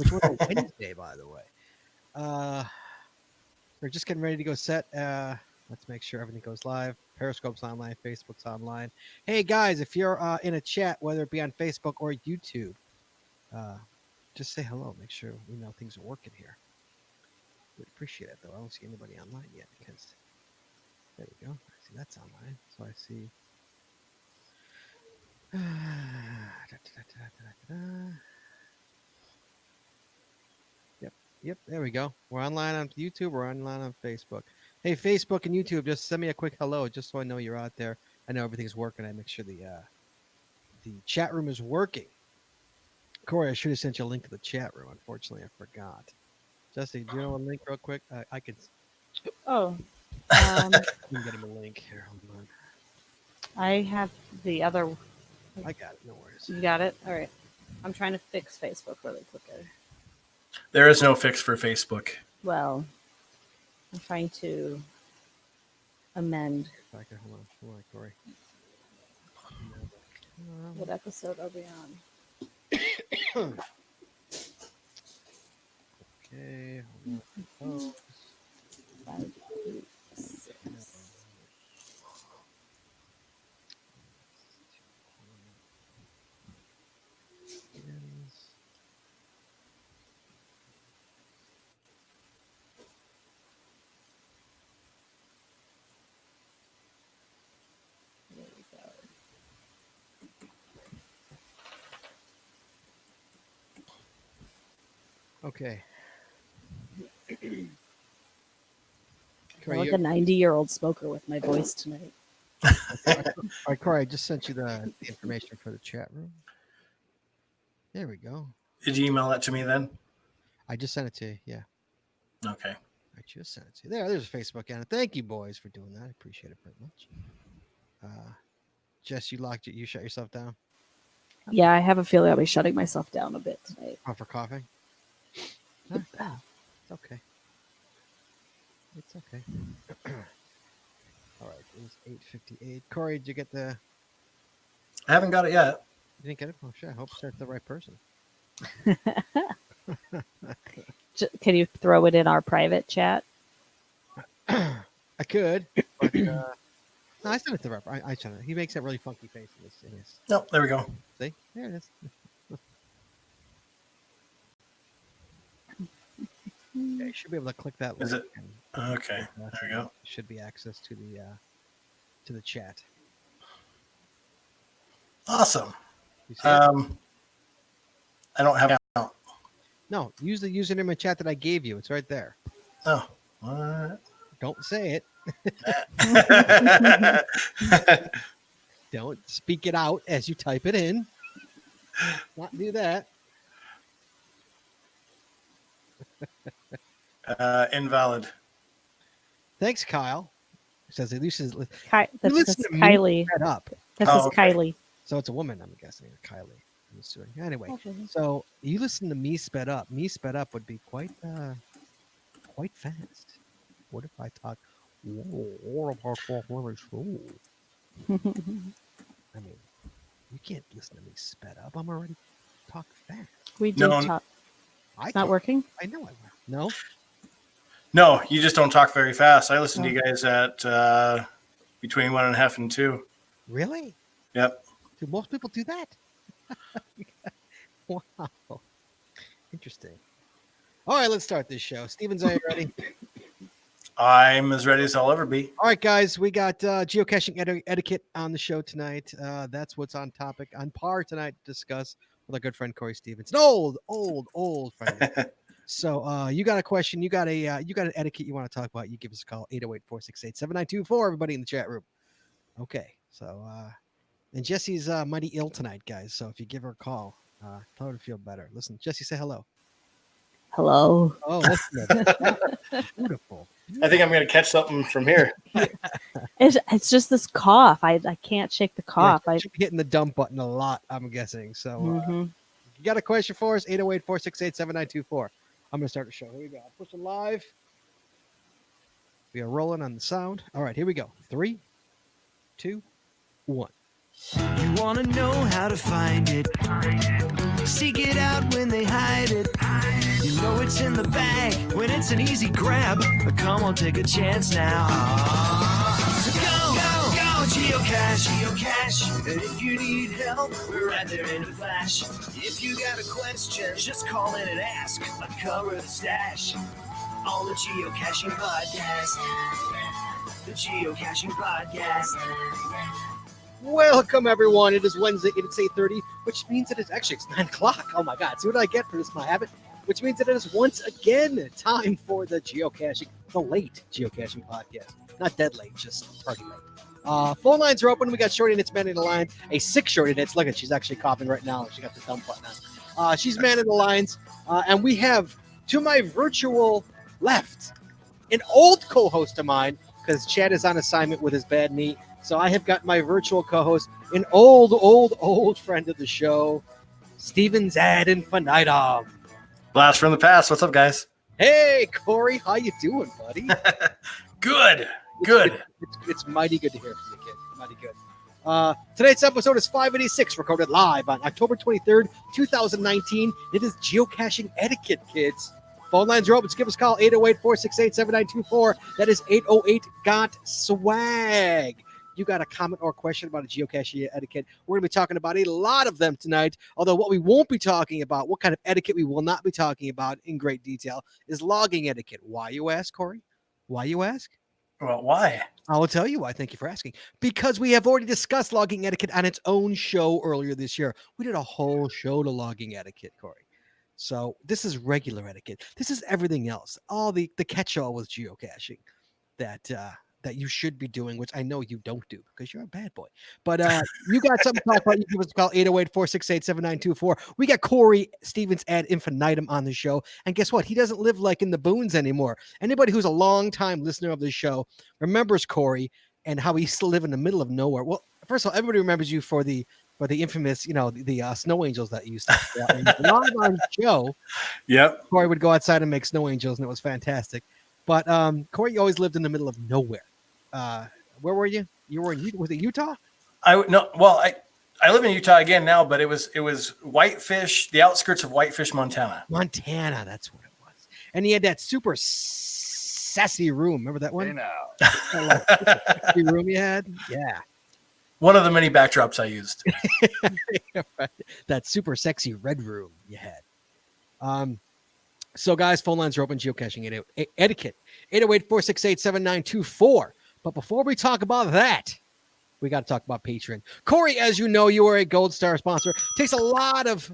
which was a Wednesday, by the way. We're just getting ready to go set. Let's make sure everything goes live. Periscope's online, Facebook's online. Hey guys, if you're in a chat, whether it be on Facebook or YouTube, just say hello. Make sure we know things are working here. We'd appreciate it, though. I don't see anybody online yet because there we go. I see that's online. So I see. Yep, there we go. We're online on YouTube. We're online on Facebook. Hey, Facebook and YouTube, just send me a quick hello, just so I know you're out there. I know everything's working. I make sure the chat room is working. Corey, I should have sent you a link to the chat room. Unfortunately, I forgot. Jesse, do you know a link real quick? I can. Oh. You can get him a link here. Hold on. I have the other. I got it. No worries. You got it? All right. I'm trying to fix Facebook really quickly. There is no fix for Facebook. Well, I'm trying to amend. Hold on, Corey. What episode are we on? Okay. Hold on. 5, 6. Okay. I'm like a 90-year-old smoker with my voice tonight. All right, Corey, I just sent you the information for the chat room. There we go. Did you email that to me then? I just sent it to you. Yeah. Okay. I just sent it to you. There's Facebook, Anna. Thank you, boys, for doing that. I appreciate it very much. Jess, you shut yourself down? Yeah, I have a feeling I'll be shutting myself down a bit tonight. Oh, for coughing? Huh? It's okay. It's okay. All right, it's 8:58. Corey, did you get the... I haven't got it yet. You didn't get it? Oh, shit. I hope it's the right person. Can you throw it in our private chat? I could, but no, I sent it to Rep. I sent it. He makes that really funky face in his. No, there we go. See, there it is. Yeah, you should be able to click that link. Is it? Okay, there we go. Should be access to the chat. Awesome. You see it? I don't have an account. No, use the username and chat that I gave you. It's right there. Oh, what? Don't say it. Don't speak it out as you type it in. Not do that. Invalid. Thanks, Kyle. It says at least That's listen to me Kylie. spread up. This Oh, is okay. Kylie. So it's a woman, I'm guessing, or Kylie. I'm assuming. Anyway, Okay. so you listen to me sped up. Me sped up would be quite fast. What if I talk? I mean, you can't listen to me sped up. I'm already talk fast. We did No. talk. I It's not can't- working? I know I will. No. No, you just don't talk very fast. I listen to you guys at between 1.5 and 2. Really? Yep. Do most people do that? Wow. Interesting. All right, let's start this show. Stevens, are you ready? I'm as ready as I'll ever be. All right, guys, we got geocaching etiquette on the show tonight. That's what's on topic, on par tonight to discuss with our good friend Corey Stevens, an old friend. So you got a question, you got an etiquette you want to talk about, you give us a call, 808-468-7924, everybody in the chat room. Okay, so and Jesse's mighty ill tonight, guys. So if you give her a call, tell her to feel better. Listen, Jesse, say hello. Hello. Oh, that's beautiful. I think I'm going to catch something from here. It's just this cough. I can't shake the cough. Yeah, you're hitting the dump button a lot, I'm guessing. So Mhm. you got a question for us, 808-468-7924. I'm going to start the show. Here we go. I'll push it live. We are rolling on the sound. All right, here we go. 3, 2, 1. You want to know how to find it. Seek it out when they hide it. what's in the bag when it's an easy grab. But come on, take a chance now. So go, geocache, geocache. And if you need help, we're right there in a flash. If you got a question, just call in and ask. Uncover the stash on the Geocaching Podcast. The Geocaching Podcast. Welcome, everyone. It is Wednesday. It's 8:30, which means that it's 9 o'clock. Oh, my God. See what I get for this, my habit? Which means that it is once again time for the Geocaching, the late Geocaching Podcast. Not dead late, just party late. Phone lines are open. We got Shorty and it's manning the line. A sick Shorty Nits. Look at, she's actually coughing right now. She got the dumb button on. She's manning the lines. And we have, to my virtual left, an old co-host of mine, because Chad is on assignment with his bad knee. So I have got my virtual co-host, an old friend of the show, Steven's ad infinitum. Blast from the past. What's up, guys? Hey, Corey, how you doing, buddy? Good. It's mighty good to hear from you, kid. Mighty good. Tonight's episode is 586, recorded live on October 23rd, 2019. It is Geocaching Etiquette, kids. Phone lines are open. Just give us a call, 808-468-7924. That is 808-GOT-SWAG. You got a comment or question about a geocaching etiquette, we're going to be talking about a lot of them tonight. Although what we won't be talking about, what kind of etiquette we will not be talking about in great detail, is logging etiquette. Why, you ask, Corey? Why, you ask? Well, why? I will tell you why. Thank you for asking. Because we have already discussed logging etiquette on its own show earlier this year. We did a whole show to logging etiquette, Corey. So this is regular etiquette. This is everything else. All the catch-all with geocaching that you should be doing, which I know you don't do because you're a bad boy. But you got something to talk about. You give us a call, 808-468-7924. We got Corey Stevens ad infinitum on the show. And guess what? He doesn't live like in the boons anymore. Anybody who's a long-time listener of the show remembers Corey and how he used to live in the middle of nowhere. Well, first of all, everybody remembers you for the infamous, the snow angels that you used to live on show. Yep. Corey would go outside and make snow angels, and it was fantastic. But Corey always lived in the middle of nowhere. Where were you? You were was it Utah? I live in Utah again now, but it was Whitefish, the outskirts of Whitefish, Montana. Montana, that's what it was. And he had that super sassy room. Remember that one? Sassy room you had? Yeah. One of the many backdrops I used. That super sexy red room you had. So, guys, phone lines are open. Geocaching etiquette, 808-468-7924. But before we talk about that, we got to talk about Patron. Corey, as you know, you are a Gold Star sponsor. It takes a lot of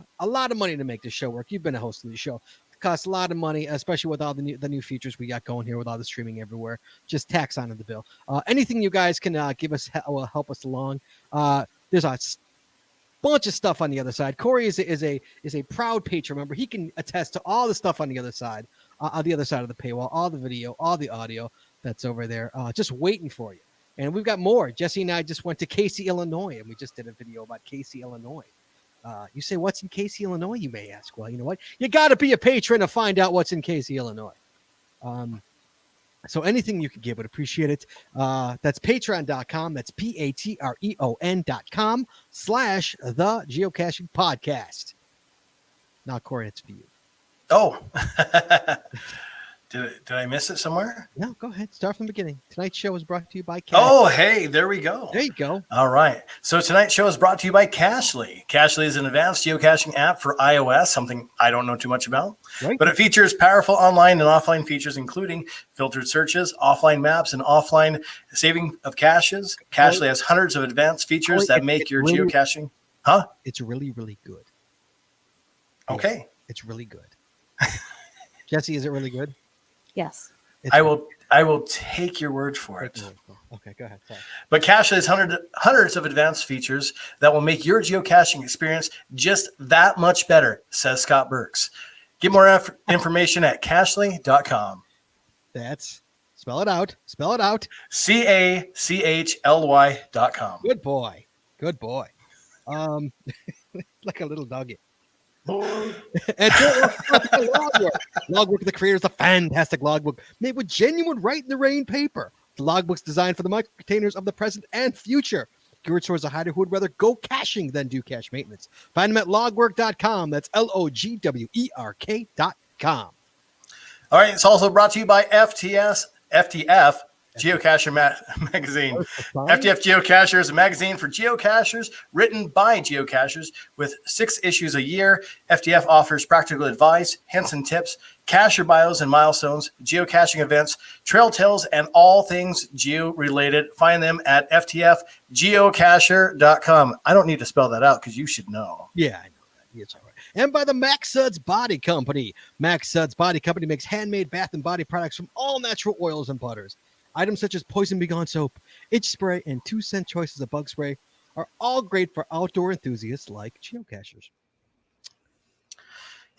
money to make this show work. You've been a host of the show. It costs a lot of money, especially with all the new features we got going here with all the streaming everywhere. Just tax onto the bill. Anything you guys can give us will help us along. There's a bunch of stuff on the other side. Corey is a proud patron member. He can attest to all the stuff on the other side of the paywall, all the video, all the audio that's over there, just waiting for you. And we've got more. Jesse and I just went to Casey, Illinois, and we just did a video about Casey, Illinois. You say, what's in Casey, Illinois, you may ask. Well, you know what? You got to be a patron to find out what's in Casey, Illinois. So anything you can give would appreciate it. That's patreon.com. That's patreon.com/the Geocaching Podcast. Now, Corey, it's for you. Oh, did I miss it somewhere? No, go ahead. Start from the beginning. Tonight's show is brought to you by Cashly. Oh, hey, there we go. There you go. All right. So tonight's show is brought to you by Cashly. Cashly is an advanced geocaching app for iOS, something I don't know too much about. Right. But it features powerful online and offline features, including filtered searches, offline maps, and offline saving of caches. Cashly has hundreds of advanced features that make your geocaching. Huh? It's really, really good. Okay. Yeah, it's really good. Jesse, is it really good? Yes. I will take your word for it. Okay, go ahead. Sorry. But Cashly has hundreds of advanced features that will make your geocaching experience just that much better, says Scott Burks. Get more information at cashly.com. Spell it out. CACHLY.com. Good boy. Like a little doggy. And Logbook, the creators, a fantastic logbook made with genuine Write in the Rain paper. The logbook's designed for the micro containers of the present and future. Geared towards a hider who would rather go caching than do cache maintenance. Find them at logwork.com. That's LOGWERK.com. All right. It's also brought to you by FTF Geocacher Magazine. FTF Geocacher is a magazine for geocachers written by geocachers with 6 issues a year. FTF offers practical advice, hints and tips, cacher bios and milestones, geocaching events, trail tales, and all things geo-related. Find them at ftfgeocacher.com. I don't need to spell that out because you should know. Yeah, I know that. It's all right. And by the Max Suds Body Company. Max Suds Body Company makes handmade bath and body products from all natural oils and butters. Items such as Poison Begone soap, itch spray, and 2-cent choices of bug spray are all great for outdoor enthusiasts like geocachers.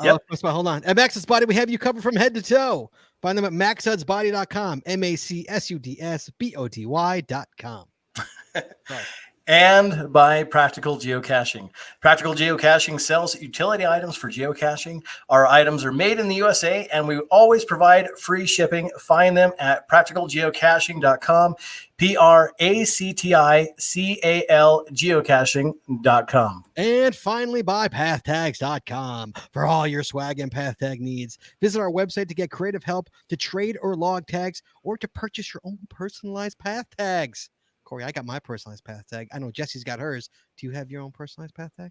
Yep. Hold on. At Max Suds Body, we have you covered from head to toe. Find them at maxsudsbody.com, MACSUDSBODY.com. Right. And by Practical Geocaching. Practical Geocaching sells utility items for geocaching. Our items are made in the USA, and we always provide free shipping. Find them at practicalgeocaching.com, PRACTICAL geocaching.com. And finally, by pathtags.com. For all your swag and path tag needs, visit our website to get creative help to trade or log tags or to purchase your own personalized path tags. Corey, I got my personalized path tag. I know Jesse's got hers. Do you have your own personalized path tag?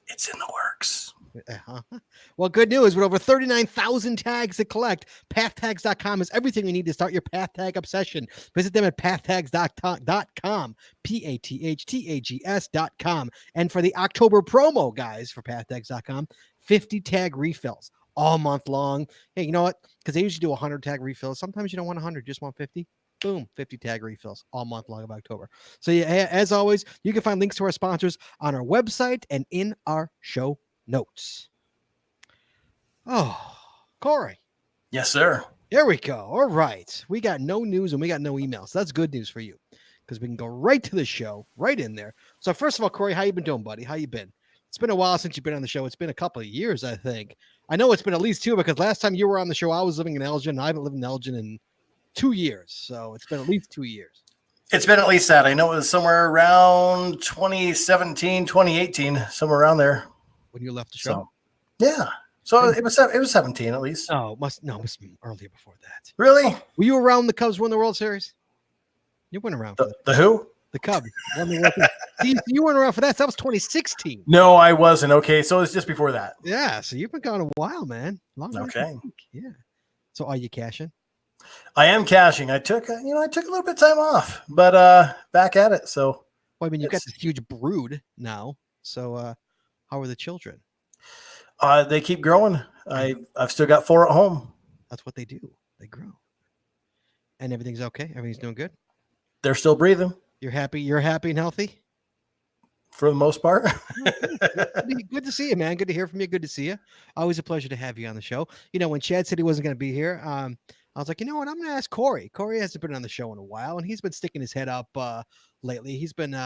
It's in the works. Uh-huh. Well, good news. With over 39,000 tags to collect, pathtags.com is everything you need to start your path tag obsession. Visit them at pathtags.com, PATHTAGS.com. And for the October promo, guys, for pathtags.com, 50 tag refills all month long. Hey, you know what? Because they usually do 100 tag refills. Sometimes you don't want 100, just want 50. Boom, 50 tag refills all month long of October. So yeah, as always, you can find links to our sponsors on our website and in our show notes. Oh, Corey. Yes, sir. There we go. All right. We got no news and we got no emails. So that's good news for you because we can go right to the show, right in there. So first of all, Corey, how you been doing, buddy? How you been? It's been a while since you've been on the show. It's been a couple of years, I think. I know it's been at least 2 because last time you were on the show, I was living in Elgin. I haven't lived in Elgin in 2 years. So it's been at least 2 years. It's been at least that. I know it was somewhere around 2017, 2018, somewhere around there. When you left the show? So, yeah. So it was 17 at least. Oh, it must have been earlier before that. Really? Were you around the Cubs win the World Series? You weren't around for that. The who? The Cubs won the World Series. See, you weren't around for that. That was 2016. No, I wasn't. Okay, so it's just before that. Yeah, so you've been gone a while, man. Long okay. Yeah. So are you cashing? I am caching. I took a little bit of time off, but back at it. So, well, I mean, you've got this huge brood now. So, how are the children? They keep growing. I've still got 4 at home. That's what they do. They grow, and everything's okay. Everything's doing good. They're still breathing. You're happy. You're happy and healthy. For the most part. Good to see you, man. Good to hear from you. Good to see you. Always a pleasure to have you on the show. You know, when Chad said he wasn't going to be here, I was like, you know what? I'm going to ask Corey. Corey hasn't been on the show in a while, and he's been sticking his head up lately. He's been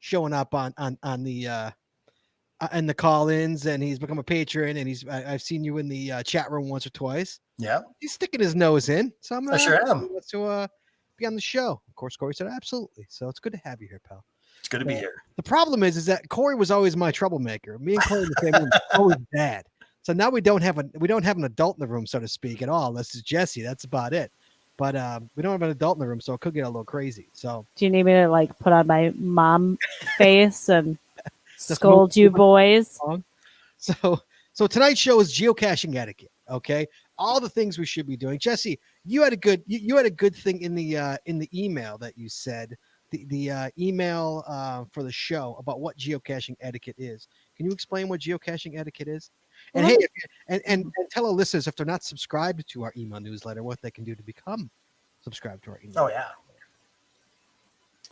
showing up on the call-ins, and he's become a patron, and I've seen you in the chat room once or twice. Yeah, he's sticking his nose in. So I sure am. To be on the show. Of course, Corey said absolutely. So it's good to have you here, pal. It's good to be here. The problem is that Corey was always my troublemaker. Me and Corey in the same room, always bad. So now we don't have an adult in the room, so to speak, at all. This is Jesse. That's about it. But we don't have an adult in the room, so it could get a little crazy. So do you need me to like put on my mom face and scold you boys? So tonight's show is geocaching etiquette. Okay, all the things we should be doing. Jesse, you had a good thing in the email that you said. The email for the show about what geocaching etiquette is. Can you explain what geocaching etiquette is? And hey, and tell our listeners if they're not subscribed to our email newsletter, what they can do to become subscribed to our email. Oh yeah.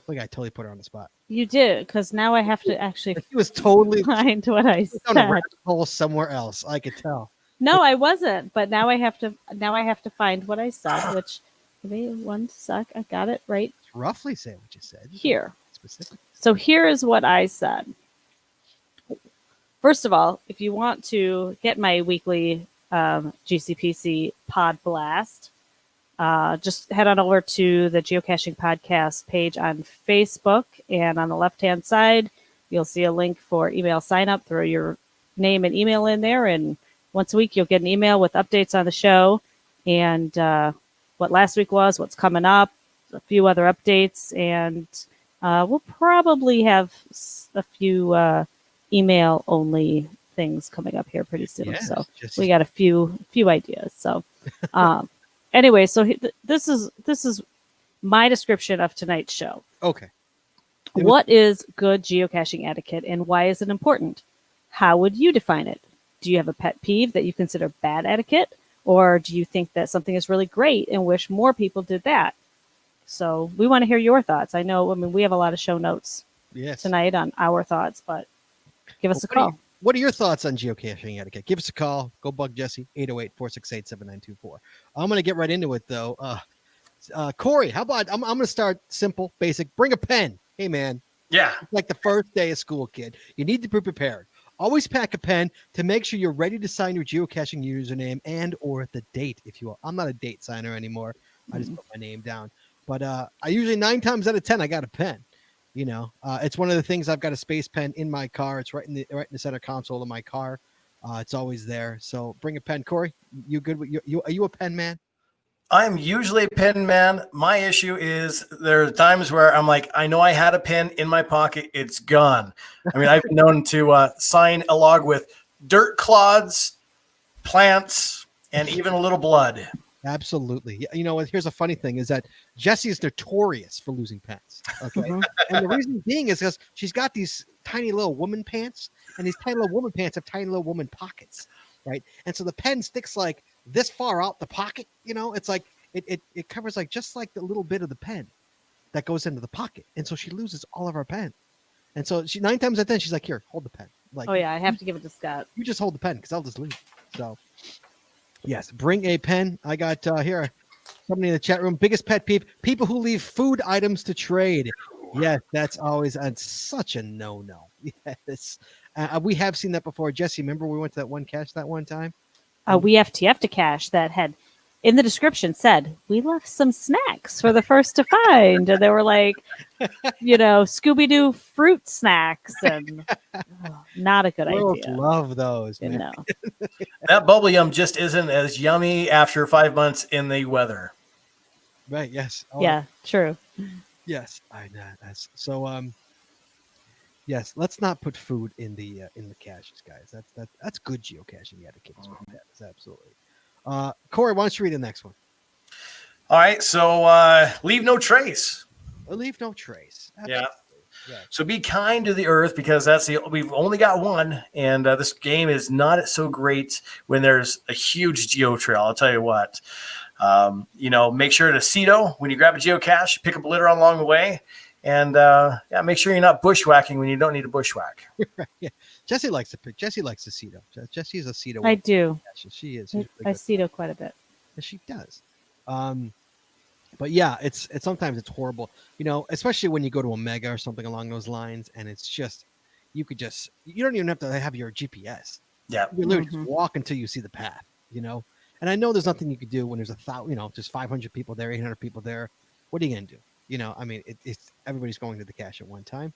Look, I totally put her on the spot. You did, because now I have to actually. He was totally find what I said. On a rabbit hole somewhere else. I could tell. No, I wasn't. But now I have to. Now I have to find what I said. Which, give me 1 sec. I got it right. Roughly say what you said. Here. Specific. So here is what I said. First of all, if you want to get my weekly GCPC pod blast, just head on over to the Geocaching Podcast page on Facebook, and on the left-hand side, you'll see a link for email sign up. Throw your name and email in there, and once a week, you'll get an email with updates on the show and what last week was, what's coming up, a few other updates, and we'll probably have a few email-only things coming up here pretty soon. Yes, so just- we got a few ideas. So anyway, so this is my description of tonight's show. Okay. What is good geocaching etiquette and why is it important? How would you define it? Do you have a pet peeve that you consider bad etiquette? Or do you think that something is really great and wish more people did that? So we want to hear your thoughts. I mean, we have a lot of show notes tonight on our thoughts, but give us a call. What are your thoughts on geocaching etiquette? Give us a call. Go bug Jesse, 808-468-7924. I'm going to get right into it, though. Corey, how about, I'm going to start simple, basic. Bring a pen. Hey, man. Yeah. It's like the first day of school, kid. You need to be prepared. Always pack a pen to make sure you're ready to sign your geocaching username and or the date, if you will. I'm not a date signer anymore. I just put my name down. But I usually 9 times out of 10, I got a pen. You know, it's one of the things. I've got a space pen in my car. It's right in the center console of my car. It's always there. So bring a pen. Corey, you good with you? Are you a pen man? I'm usually a pen man. My issue is there are times where I'm like, I know I had a pen in my pocket. It's gone. I mean, I've been known to sign a log with dirt clods, plants, and even a little blood. Absolutely. You know what? Here's a funny thing is that Jessie is notorious for losing pens. Okay. And the reason being is because she's got these tiny little woman pants, and these tiny little woman pants have tiny little woman pockets. Right. And so the pen sticks like this far out the pocket. You know, it's like it covers like just like the little bit of the pen that goes into the pocket. And so she loses all of her pen. And so 9 times out of 10, she's like, here, hold the pen. Like, Oh, yeah. I have to give it to Scott. you just hold the pen because I'll just leave. So, yes, bring a pen. I got here somebody in the chat room. Biggest pet peeve: people who leave food items to trade. Yes, that's always such a no-no. Yes, we have seen that before. Jesse, remember we went to that one cache that one time? We FTF to cache that had in the description said we left some snacks for the first to find, and they were like, Scooby-Doo fruit snacks, and not a good Girls idea. love those, man. No. That bubble yum just isn't as yummy after 5 months in the weather. Right? Yes. Oh, Yeah, true. Yes, I know. That's so. Yes, let's not put food in the caches, guys. That's good geocaching etiquette. Is what that is, absolutely. Corey, why don't you read the next one? All right. So leave no trace. Leave no trace. Yeah. Yeah. So be kind to the earth because we've only got one, and this game is not so great when there's a huge geo trail. I'll tell you what. Make sure to CETO when you grab a geocache, pick up a litter along the way, and make sure you're not bushwhacking when you don't need to bushwhack. Yeah, Jesse likes to pick. Jesse likes to CETO. Jesse is a CETO. I do. She is. I CETO quite a bit. She does. But yeah, it's sometimes it's horrible. Especially when you go to a mega or something along those lines, and it's just you don't even have to have your GPS. Yeah. You literally just walk until you see the path. And I know there's nothing you could do when there's just 500 people there, 800 people there. What are you gonna do? I mean, it's everybody's going to the cache at one time.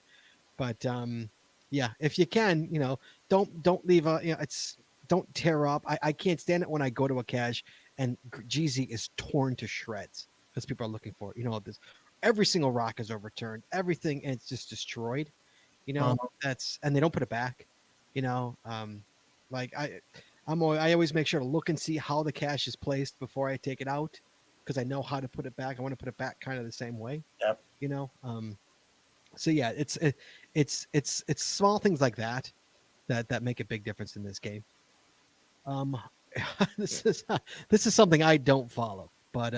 But yeah, if you can, don't leave don't tear up. I can't stand it when I go to a cache and GZ is torn to shreds because people are looking for it. This every single rock is overturned, everything, and it's just destroyed. And they don't put it back. I always make sure to look and see how the cache is placed before I take it out because I know how to put it back. I want to put it back kind of the same way. Yep. So yeah, it's small things like that make a big difference in this game. This is something I don't follow, but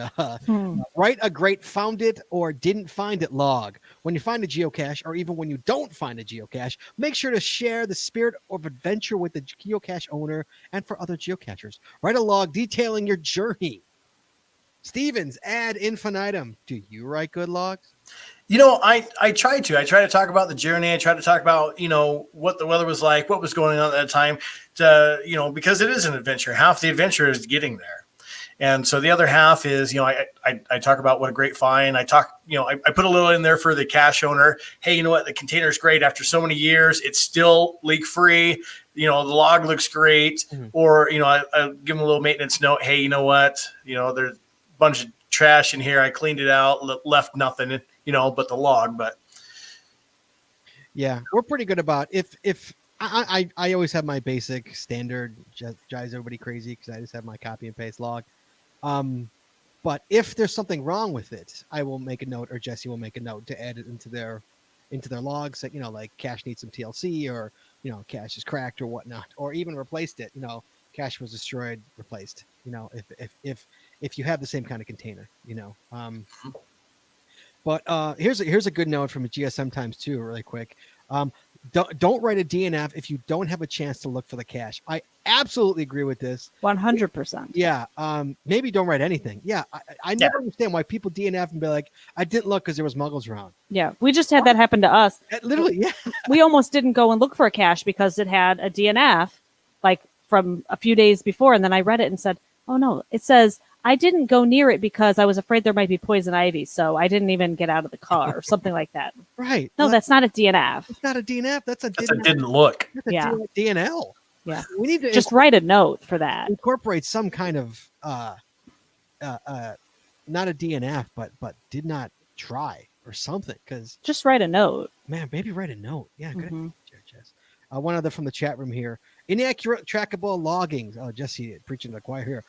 write a great found it or didn't find it log. When you find a geocache, or even when you don't find a geocache, make sure to share the spirit of adventure with the geocache owner and for other geocachers. Write a log detailing your journey. Stevens, ad infinitum. Do you write good logs? I try to talk about the journey. I try to talk about, what the weather was like, what was going on at that time because it is an adventure. Half the adventure is getting there. And so the other half is, I talk about what a great find. I talk, I put a little in there for the cache owner. Hey, you know what? The container is great. After so many years, it's still leak free. the log looks great, Mhm. or, I give them a little maintenance note. Hey, you know what? There's a bunch of trash in here. I cleaned it out, left nothing, but the log. But Yeah, we're pretty good about if I always have my basic standard, drives everybody crazy because I just have my copy and paste log. But if there's something wrong with it, I will make a note, or Jesse will make a note to add it into their logs that, like cache needs some TLC, or, cache is cracked or whatnot, or even replaced it, cache was destroyed, replaced, if you have the same kind of container, But here's a good note from a GSM Times 2 really quick. Don't write a DNF if you don't have a chance to look for the cache. I absolutely agree with this. 100%. Yeah. Maybe don't write anything. Yeah. I never understand why people DNF and be like, I didn't look because there was muggles around. Yeah. We just had that happen to us. Literally, yeah. We almost didn't go and look for a cache because it had a DNF like from a few days before. And then I read it and said, oh no, it says, I didn't go near it because I was afraid there might be poison ivy, so I didn't even get out of the car or something like that. Right. No, that's not a DNF. It's not a DNF. That's a didn't look. That's a Yeah. DNL. Yeah. We need to just write a note for that. incorporate some kind of not a DNF, but did not try or something. Because Just write a note. man, maybe write a note. Yeah, good. Mhm. Jess. One other from the chat room here. Inaccurate trackable logging. Oh, Jesse preaching to the choir here.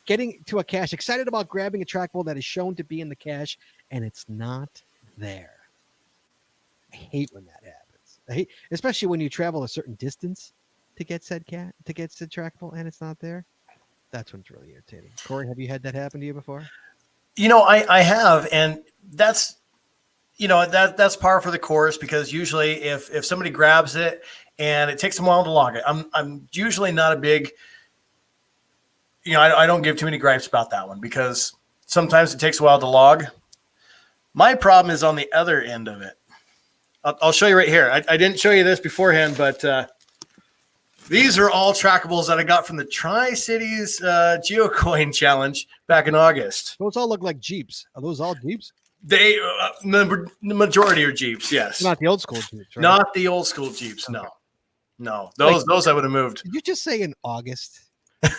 Getting to a cache, excited about grabbing a trackable that is shown to be in the cache, and it's not there. I hate when that happens. I hate, especially when you travel a certain distance to get said trackable, and it's not there. That's when it's really irritating. Corey, have you had that happen to you before? I have, and that's that's par for the course, because usually if somebody grabs it and it takes them a while to log it, I'm usually not a big, I don't give too many gripes about that one, because sometimes it takes a while to log. My problem is on the other end of it. I'll show you right here. I didn't show you this beforehand, but these are all trackables that I got from the Tri-Cities GeoCoin Challenge back in August. Those all look like Jeeps. Are those all Jeeps? They the majority are Jeeps, yes. Not the old school Jeeps, right? Not the old school Jeeps, Okay. no. Those I would have moved. Did you just say in August? Did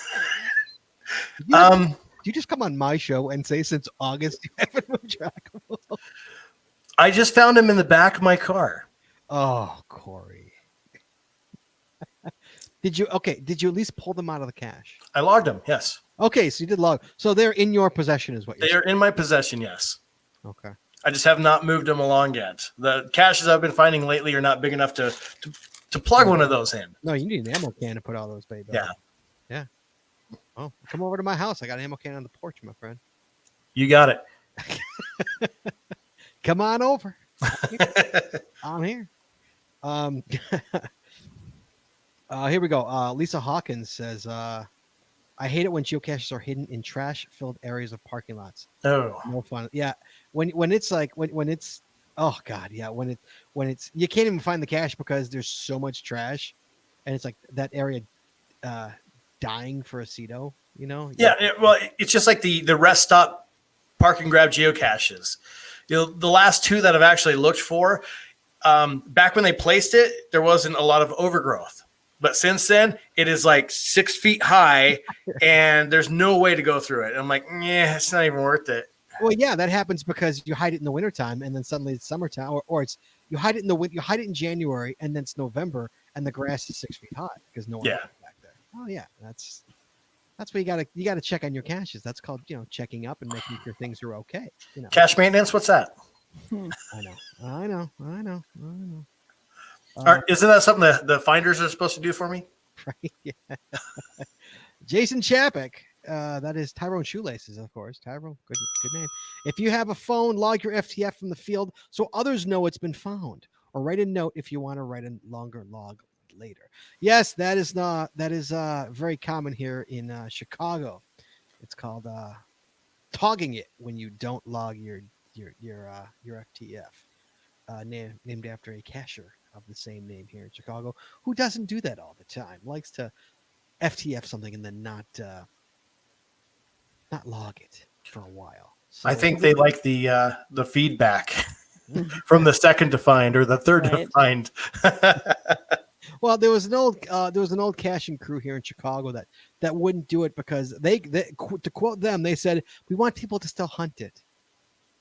you just come on my show and say since August you haven't moved trackable? I just found them in the back of my car. Oh, Corey. Did you at least pull them out of the cache? I logged them, yes. Okay, so you did log. So they're in your possession is what you're They are in my possession, yes. saying. Okay. I just have not moved them along yet. The caches I've been finding lately are not big enough to plug one of those in. No, you need an ammo can to put all those babies. Yeah. Yeah. Oh, come over to my house. I got an ammo can on the porch, my friend. You got it. Come on over. I'm here. Here we go. Lisa Hawkins says, I hate it when geocaches are hidden in trash-filled areas of parking lots. Oh. No fun. Yeah. When it's like when it's oh god, yeah, when it's you can't even find the cache because there's so much trash, and it's like that area dying for a CETO, Yeah, it's just like the rest stop park and grab geocaches. The last two that I've actually looked for, back when they placed it, there wasn't a lot of overgrowth. But since then, it is like 6 feet high, and there's no way to go through it. And I'm like, yeah, it's not even worth it. Well, yeah, that happens because you hide it in the wintertime, and then suddenly it's summertime, or it's you hide it in the winter, you hide it in January, and then it's November, and the grass is 6 feet high because no one Yeah. back there. Oh yeah, that's what you gotta check on your caches. That's called checking up and making sure things are okay. Cache maintenance, what's that? I know. Isn't that something that the finders are supposed to do for me? Right? Yeah. Jason Chapek. That is Tyrone Shoelaces, of course. Tyrone, good name. If you have a phone, log your FTF from the field so others know it's been found, or write a note if you want to write a longer log later. Yes, that is very common here in Chicago. It's called togging it when you don't log your FTF. Named after a cacher of the same name here in Chicago, who doesn't do that all the time. Likes to FTF something and then not log it for a while. So, I think they like the feedback from the second to find or the third to find. Well, there was an old caching crew here in Chicago that wouldn't do it because they to quote them, they said, we want people to still hunt it.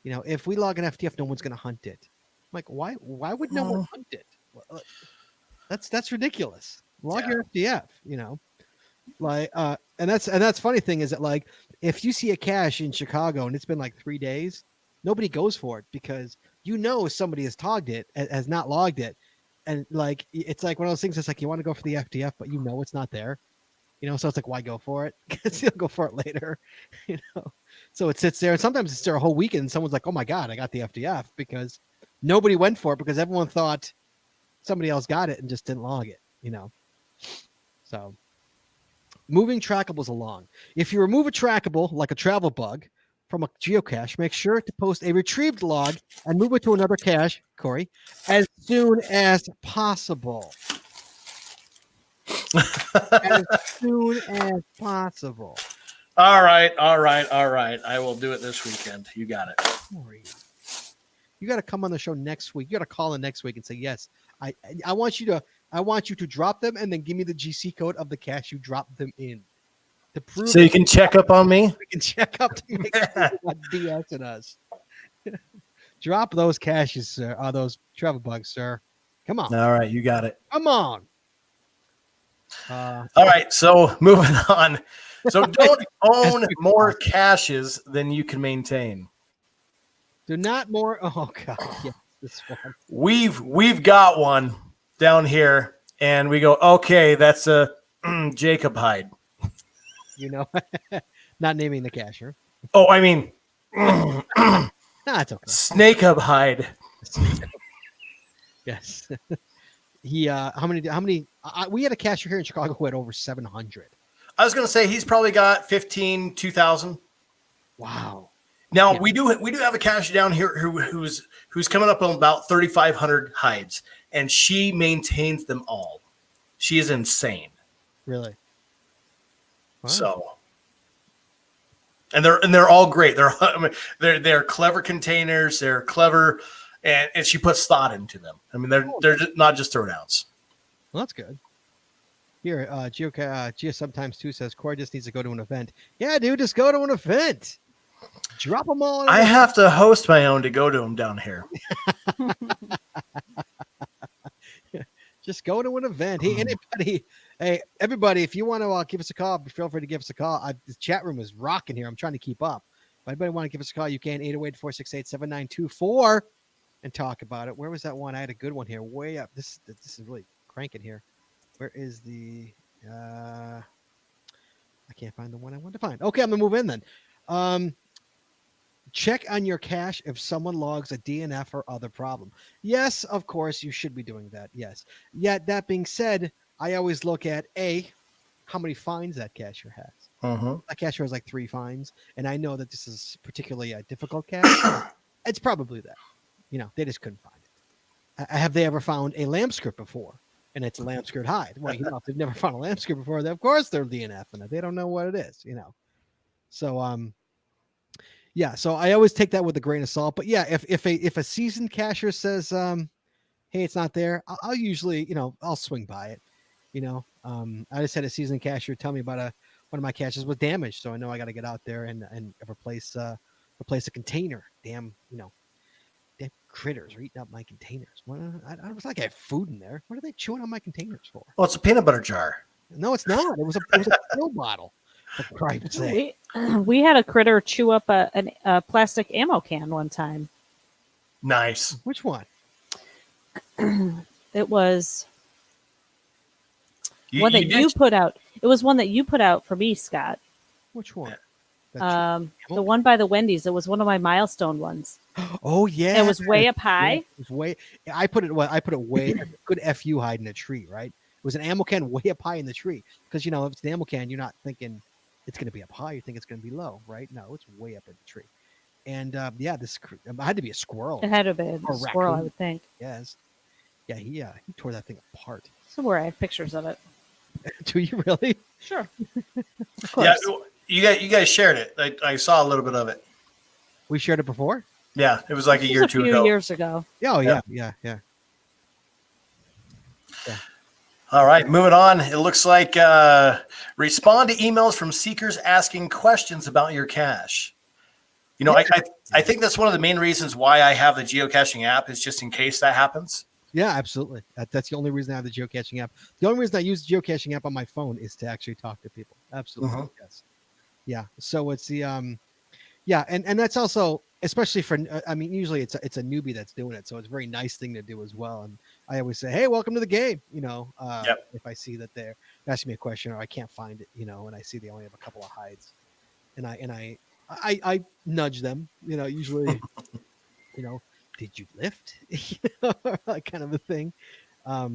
You know, if we log an FTF, no one's going to hunt it. I'm like, why would no one hunt it? Well, that's ridiculous. Log your FTF, you know. Like and that's funny thing is that, like, if you see a cache in Chicago and it's been like 3 days, nobody goes for it because you know somebody has tagged it, has not logged it. And like it's like one of those things. It's like you want to go for the FTF, but you know it's not there. You know, so it's like, why go for it? Because you'll go for it later. You know, so it sits there, and sometimes it's there a whole weekend. And someone's like, "Oh my god, I got the FTF," because nobody went for it because everyone thought somebody else got it and just didn't log it. You know, so moving trackables along. If you remove a trackable like a travel bug from a geocache, make sure to post a retrieved log and move it to another cache, Corey, as soon as possible. As soon as possible. All right. I will do it this weekend. You got it. Corey, you got to come on the show next week. You got to call in next week and say, yes, I want you to drop them and then give me the GC code of the cache you dropped them in. To prove so you can check up on me. We can check up to make sure you're not BSing us. Drop those caches, sir. Those travel bugs, sir. Come on. All right, you got it. Come on. All right, so moving on. So don't own more caches than you can maintain. Do not more. Oh God, yes, this one. We've got one down here, and we go, okay, that's a Jacob hide. You know, not naming the cacher. Oh, I mean, No, it's okay. Snake Hub hide. Yes. He how many we had a cacher here in Chicago who had over 700. I was going to say he's probably got 2,000. Wow. Now Yeah. we do have a cacher down here who's coming up on about 3,500 hides, and she maintains them all. She is insane. Really? Wow. So, and they're all great. They're clever containers. They're clever, and she puts thought into them. I mean, they're just not just throwdowns. Well, that's good. Here, Geo sometimes too says Corey just needs to go to an event. Yeah, dude, just go to an event. Drop them all. I have to host my own to go to them down here. Just go to an event. Hey, everybody, if you want to give us a call, feel free to give us a call. The chat room is rocking here. I'm trying to keep up. If anybody want to give us a call, you can 808-468-7924 and talk about it. Where was that one? I had a good one here. Way up. This is really cranking here. Where is the I can't find the one I want to find. Okay, I'm gonna move in then. Check on your cache if someone logs a DNF or other problem. Yes, of course, you should be doing that. Yes. Yet, that being said, I always look at how many fines that cacher has. That cacher has like 3 fines, and I know that this is particularly a difficult cache. It's probably that. You know, they just couldn't find it. Have they ever found a lamp script before? And it's a lamp skirt hide. Well, you know, if they've never found a lamp skirt before, then of course they're DNFing it. They don't know what it is, you know. So yeah, so I always take that with a grain of salt. But yeah, if a seasoned cacher says, hey, it's not there, I'll usually, you know, I'll swing by it. You know, I just had a seasoned cacher tell me about one of my caches was damaged, so I know I got to get out there and replace a container. Damn critters are eating up my containers. I was like, I have food in there. What are they chewing on my containers for? Oh, it's a peanut butter jar. No, it's not. It was a pill bottle. For Christ's sake. We had a critter chew up a plastic ammo can one time. Nice. Which one? It was one that you put out. It was one that you put out for me, Scott. Which one? The one by the Wendy's. It was one of my milestone ones. Oh yeah, it was way up high. Yeah, it was way. I put it way a good FU hide in a tree, right? It was an ammo can way up high in the tree because you know if it's an ammo can, you're not thinking it's going to be up high. You think it's going to be low, right? No, it's way up in the tree. And yeah, this had to be a squirrel. It had to be a squirrel, I would think. Yes. Yeah, he tore that thing apart. Somewhere I have pictures of it. Do you really? Sure. Of course. Yeah, you guys shared it. I saw a little bit of it. We shared it before? Yeah, it was like a year or two ago. Years ago. Oh, yeah. All right, moving on. It looks like respond to emails from seekers asking questions about your cache. You know, I think that's one of the main reasons why I have the geocaching app is just in case that happens. Yeah, absolutely. That's the only reason I have the geocaching app. The only reason I use the geocaching app on my phone is to actually talk to people. Absolutely. Yes. Yeah. So it's the yeah, and that's also especially for I mean usually it's a newbie that's doing it, so it's a very nice thing to do as well. And I always say, hey, welcome to the game. You know, if I see that they're asking me a question or I can't find it, you know, and I see they only have a couple of hides, and I nudge them, you know, usually, you know, did you lift? That kind of a thing. But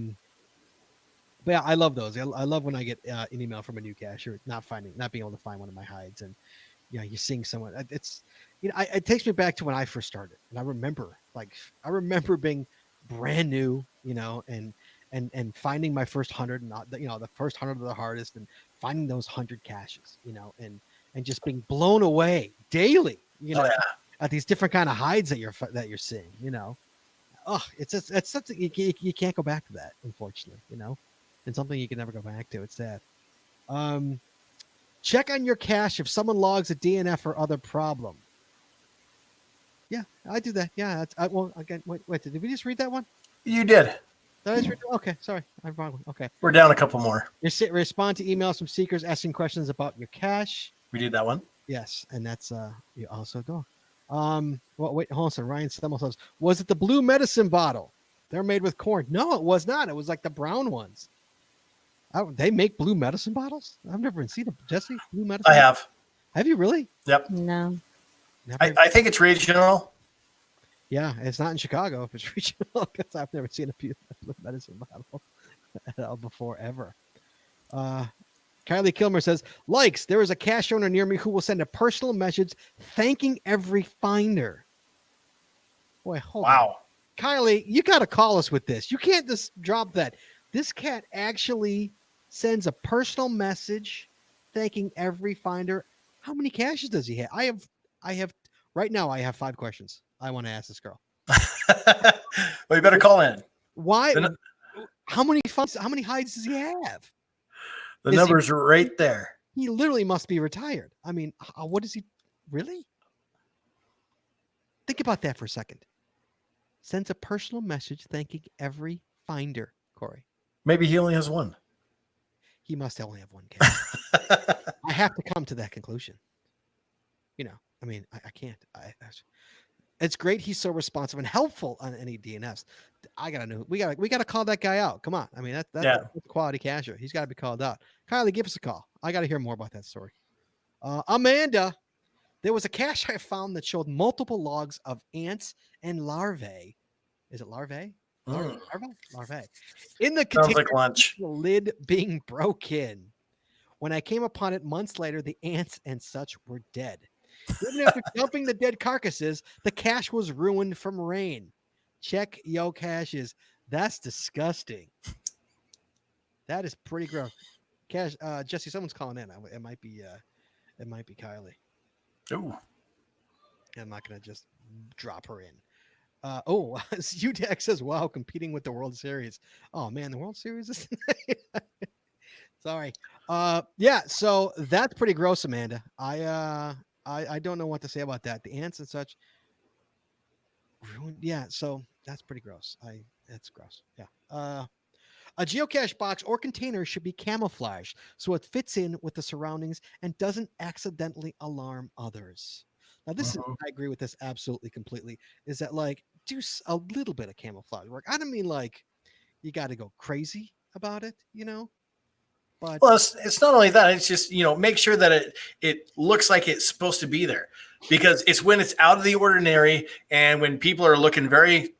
yeah, I love those. I love when I get an email from a new cacher not being able to find one of my hides, and you're seeing someone. It's it takes me back to when I first started, and I remember being brand new, you know, and finding my first 100, not the first 100 of the hardest, and finding those 100 caches, you know, and just being blown away daily, you know, at these different kind of hides that you're seeing, you know. Oh, it's something you can't go back to that, unfortunately, you know, and something you can never go back to. It's sad. Check on your cache if someone logs a DNF or other problem. Yeah, I do that. Yeah, again, wait, did we just read that one? You did. Okay, sorry, I'm wrong. Okay, we're down a couple more. Respond to emails from seekers asking questions about your cache. We did that one. Yes, and that's you also go. Well, wait, hold on. Ryan Stemmel says, was it the blue medicine bottle? They're made with corn. No, it was not. It was like the brown ones. They make blue medicine bottles? I've never seen them. Jesse, blue medicine? I have. Have you really? Yep. No. I think it's regional. Yeah, it's not in Chicago if it's regional, because I've never seen a blue medicine bottle before, ever. Kylie Kilmer says, likes, there is a cache owner near me who will send a personal message thanking every finder. Boy, hold on. Kylie, you got to call us with this. You can't just drop that. This cat actually sends a personal message thanking every finder. How many caches does he have? I have right now. I have 5 questions I want to ask this girl. Well, you better call in. Why? How many hides does he have? The number's right there. He literally must be retired. I mean, what is he really? Think about that for a second. Sends a personal message thanking every finder, Corey. Maybe he only has 1. He must only have 1 cache. I have to come to that conclusion. You know, I mean, I can't. It's great he's so responsive and helpful on any DNFs. I gotta know. We gotta call that guy out. Come on. I mean, that's quality cacher. He's got to be called out. Kylie, give us a call. I gotta hear more about that story. Amanda, there was a cache I found that showed multiple logs of ants and larvae. Is it larvae? Larvae. In the container, sounds like lunch. The lid being broken. When I came upon it months later, the ants and such were dead. Even after dumping the dead carcasses, the cache was ruined from rain. Check yo caches. That's disgusting. That is pretty gross. Cache, Jesse, someone's calling in. It might be Kylie. Ooh. I'm not gonna just drop her in. UDEX says, wow, competing with the World Series. Oh man, the World Series is sorry. Yeah, so that's pretty gross, Amanda. I don't know what to say about that. The ants and such ruined. Yeah, so that's pretty gross. That's gross. Yeah. A geocache box or container should be camouflaged so it fits in with the surroundings and doesn't accidentally alarm others. Now, this is, I agree with this absolutely completely, is that like do a little bit of camouflage work. I don't mean like you got to go crazy about it, you know? But well, it's not only that, it's just, you know, make sure that it looks like it's supposed to be there, because it's when it's out of the ordinary and when people are looking very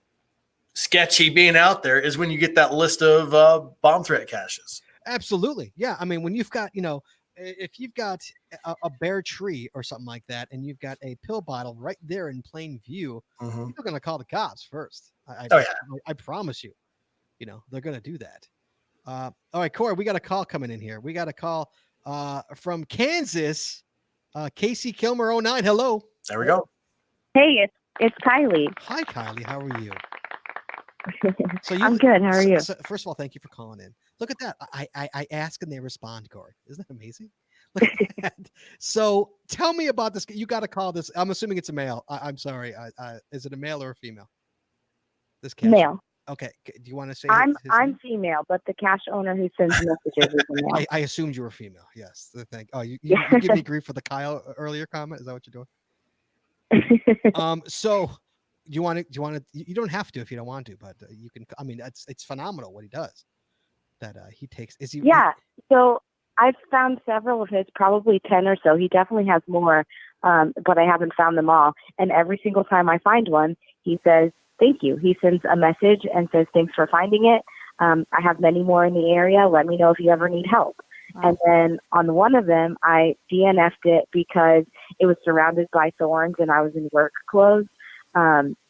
sketchy being out there is when you get that list of bomb threat caches. Absolutely. Yeah. I mean, when you've got, you know, if you've got a bare tree or something like that, and you've got a pill bottle right there in plain view, people are going to call the cops first. I promise you, you know, they're going to do that. All right, Corey, we got a call coming in here. We got a call from Kansas. Casey Kilmer 09. Hello. There we go. Hey, it's Kylie. Hi, Kylie. How are you? I'm good. How are you? So, first of all, thank you for calling in. Look at that. I ask and they respond, Corey. Isn't that amazing? Look at that. So tell me about this. You got to call this. I'm assuming it's a male. I'm sorry. Is it a male or a female? This cache. Male. Okay. Do you want to say? I'm his name? female, but the cache owner who sends messages is a male. I assumed you were female. Yes. Thank. Oh, you Yeah. give me grief for the Kyle earlier comment. Is that what you're doing? So you don't have to if you don't want to, but you can. I mean, it's phenomenal what he does. That he takes. Is he? Yeah. So I've found several of his, probably 10 or so. He definitely has more, but I haven't found them all. And every single time I find one, he says, thank you. He sends a message and says, thanks for finding it. I have many more in the area. Let me know if you ever need help. Wow. And then on one of them, I DNF'd it because it was surrounded by thorns and I was in work clothes.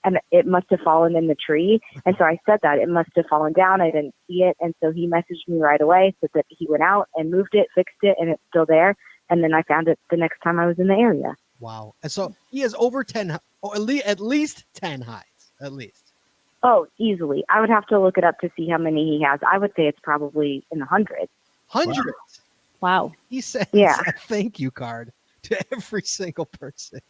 And it must have fallen in the tree. And so I said that it must have fallen down. I didn't see it. And so he messaged me right away, said that he went out and moved it, fixed it, and it's still there. And then I found it the next time I was in the area. Wow. And so he has over 10, or at least 10 hides, at least. Oh, easily. I would have to look it up to see how many he has. I would say it's probably in the hundreds. Hundreds. Wow. He sends Yeah. a thank you card to every single person.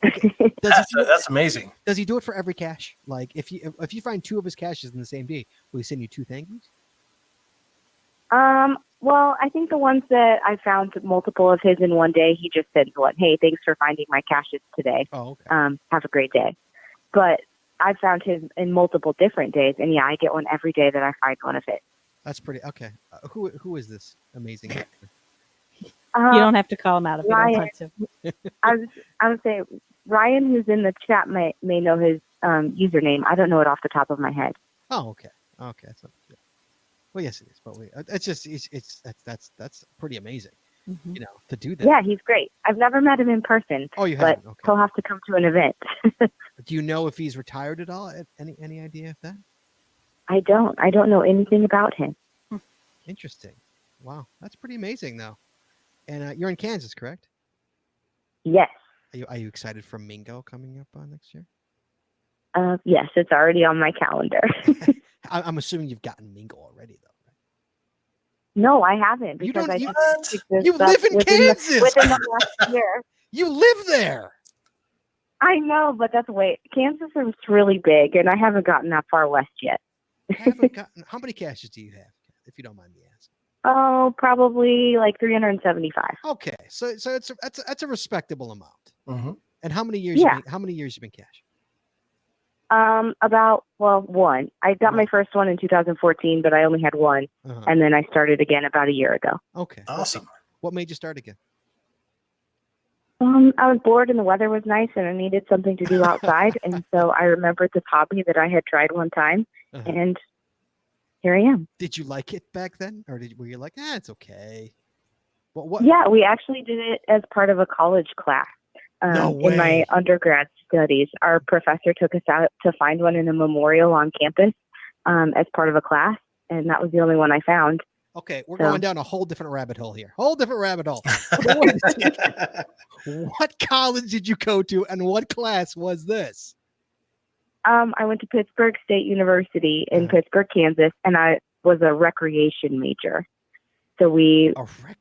Okay. That's amazing. Does he do it for every cache? Like if you find 2 of his caches in the same day, will he send you 2 thank yous? Well, I think the ones that I found multiple of his in one day, he just sends one. Hey, thanks for finding my caches today. Oh, okay. Have a great day. But I found his in multiple different days, and yeah, I get one every day that I find one of it. That's pretty okay. Who is this amazing actor? You don't have to call him out if you don't want to. I would say Ryan, who's in the chat, may know his username. I don't know it off the top of my head. Oh, okay. Okay. So, yeah. Well, yes, it is. But that's pretty amazing. Mhm. You know, to do that. Yeah, he's great. I've never met him in person. Oh, you but haven't? Okay. he'll have to come to an event. Do you know if he's retired at all? Any idea of that? I don't know anything about him. Interesting. Wow, that's pretty amazing, though. And you're in Kansas, correct? Yes. Are you excited for Mingo coming up next year? Yes, it's already on my calendar. I'm assuming you've gotten Mingo already, though. Right? No, I haven't You because don't- I you- just picked this you up live in within Kansas! within the last year. You live there. I know, but Kansas is really big, and I haven't gotten that far west yet. How many caches do you have, if you don't mind me asking? Oh, probably like 375. Okay, so that's a respectable amount. Mm-hmm. And how many years? Yeah. How many years you been caching? One. I got my first one in 2014, but I only had one, Uh-huh. and then I started again about a year ago. Okay, Awesome. What made you start again? I was bored and the weather was nice, and I needed something to do outside, and so I remembered this hobby that I had tried one time, Uh-huh. and here I am. Did you like it back then, or were you like, it's okay? What? Yeah, we actually did it as part of a college class. No In my way. undergrad studies, our professor took us out to find one in a memorial on campus as part of a class, and that was the only one I found. Okay, we're So- going down a whole different rabbit hole here. What college did you go to, and what class was this? I went to Pittsburgh State University in Pittsburgh, Kansas, and I was a recreation major. So we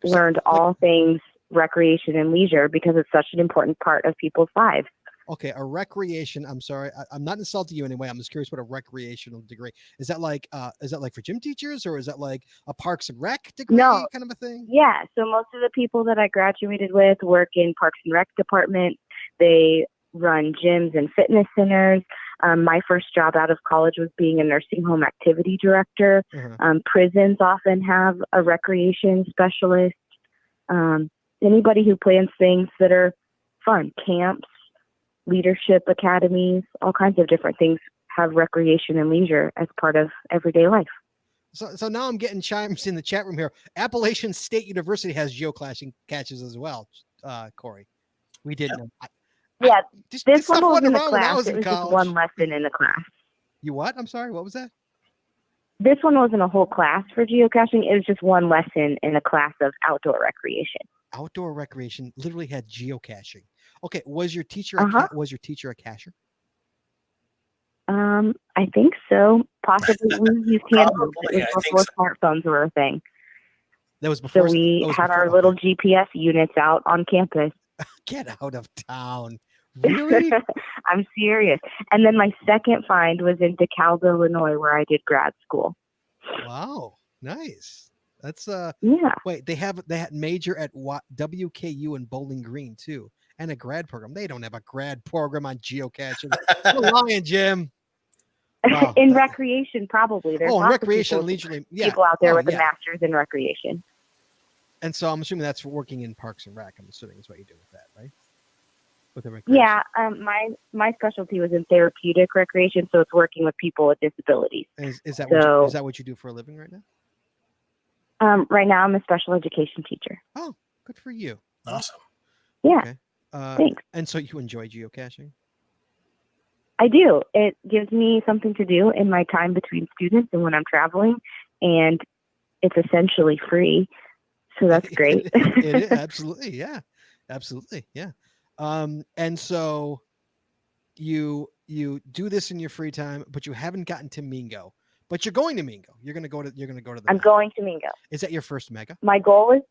learned all things recreation and leisure because it's such an important part of people's lives. Okay, a recreation. I'm sorry, I'm not insulting you anyway. I'm just curious what a recreational degree is. That like for gym teachers, or is that like a Parks and Rec degree No. kind of a thing? Yeah, so most of the people that I graduated with work in Parks and Rec department. They run gyms and fitness centers. My first job out of college was being a nursing home activity director. Uh-huh. Prisons often have a recreation specialist. Anybody who plans things that are fun, camps, leadership academies, all kinds of different things have recreation and leisure as part of everyday life. So now I'm getting chimes in the chat room here. Appalachian State University has geocaching catches as well, Corey. We didn't know. Yeah, This this stuff one wasn't wasn't a around when I class. was It in was just college. one lesson in the class. You what? I'm sorry. What was that? This one wasn't a whole class for geocaching. It was just one lesson in a class of outdoor recreation. Outdoor recreation literally had geocaching. Okay, was your teacher Uh-huh. was your teacher a cacher? I think so. Possibly we used handhelds. Probably, It I was think before so. smartphones were a thing. That was before. So we that was had before- our little GPS units out on campus. Get out of town. Really? I'm serious. And then my second find was in DeKalb, Illinois, where I did grad school. Wow. Nice. That's Yeah. wait, they had major at WKU in Bowling Green too, and a grad program. They don't have a grad program on geocaching. You're lying, Jim. Wow. In recreation, probably. There's Oh, in lots recreation, of leisurely. people out there Oh, with yeah. a master's in recreation. And so I'm assuming that's for working in Parks and Rec. I'm assuming is what you do with that, right? With the recreation. Yeah, my specialty was in therapeutic recreation, so it's working with people with disabilities. Is that So- is that what you do for a living right now? Right now, I'm a special education teacher. Oh, good for you. Awesome. Yeah, Okay. thanks. And so you enjoy geocaching? I do. It gives me something to do in my time between students and when I'm traveling, and it's essentially free. So that's great. It is absolutely, yeah, absolutely, yeah. And so you do this in your free time, but you haven't gotten to Mingo. But you're going to Mingo. You're gonna go to the. I'm going to Mingo. Is that your first mega? My goal is,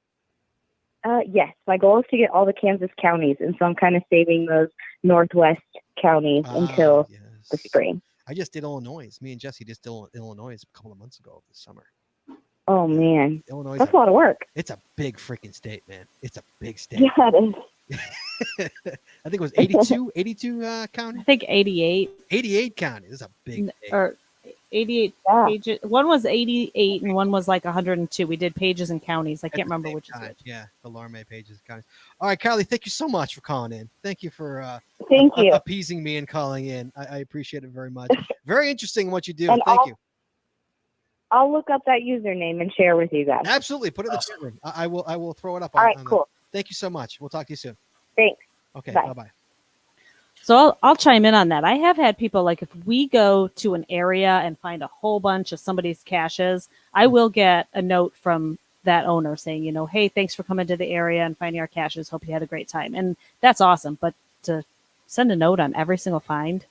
yes, my goal is to get all the Kansas counties, and so I'm kind of saving those Northwest counties until yes. the spring. I just did Illinois. Me and Jesse just did Illinois a couple of months ago this summer. Oh man, Illinois. that's a lot of work. It's a big freaking state, man. It's a big state. Yeah, it is. I think it was 82 counties. I think 88 88 counties. It's a big state. or 88 Yeah. pages. One was 88 and one was like 102. We did pages and counties. I At can't the remember same which is time. which. Yeah, the Larme pages counties. All right, Kylie, thank you so much for calling in. Thank you for Thank you. appeasing me and calling in. I appreciate it very much. Very interesting what you do. And Thank you. I'll look up that username and share with you guys. Absolutely. Put it in the Awesome. chat room. I will throw it up. All right, on cool. Thank you so much. We'll talk to you soon. Thanks. Okay. Bye. Bye-bye. So I'll chime in on that. I have had people like if we go to an area and find a whole bunch of somebody's caches, I will get a note from that owner saying, hey, thanks for coming to the area and finding our caches. Hope you had a great time. And that's awesome. But to send a note on every single find,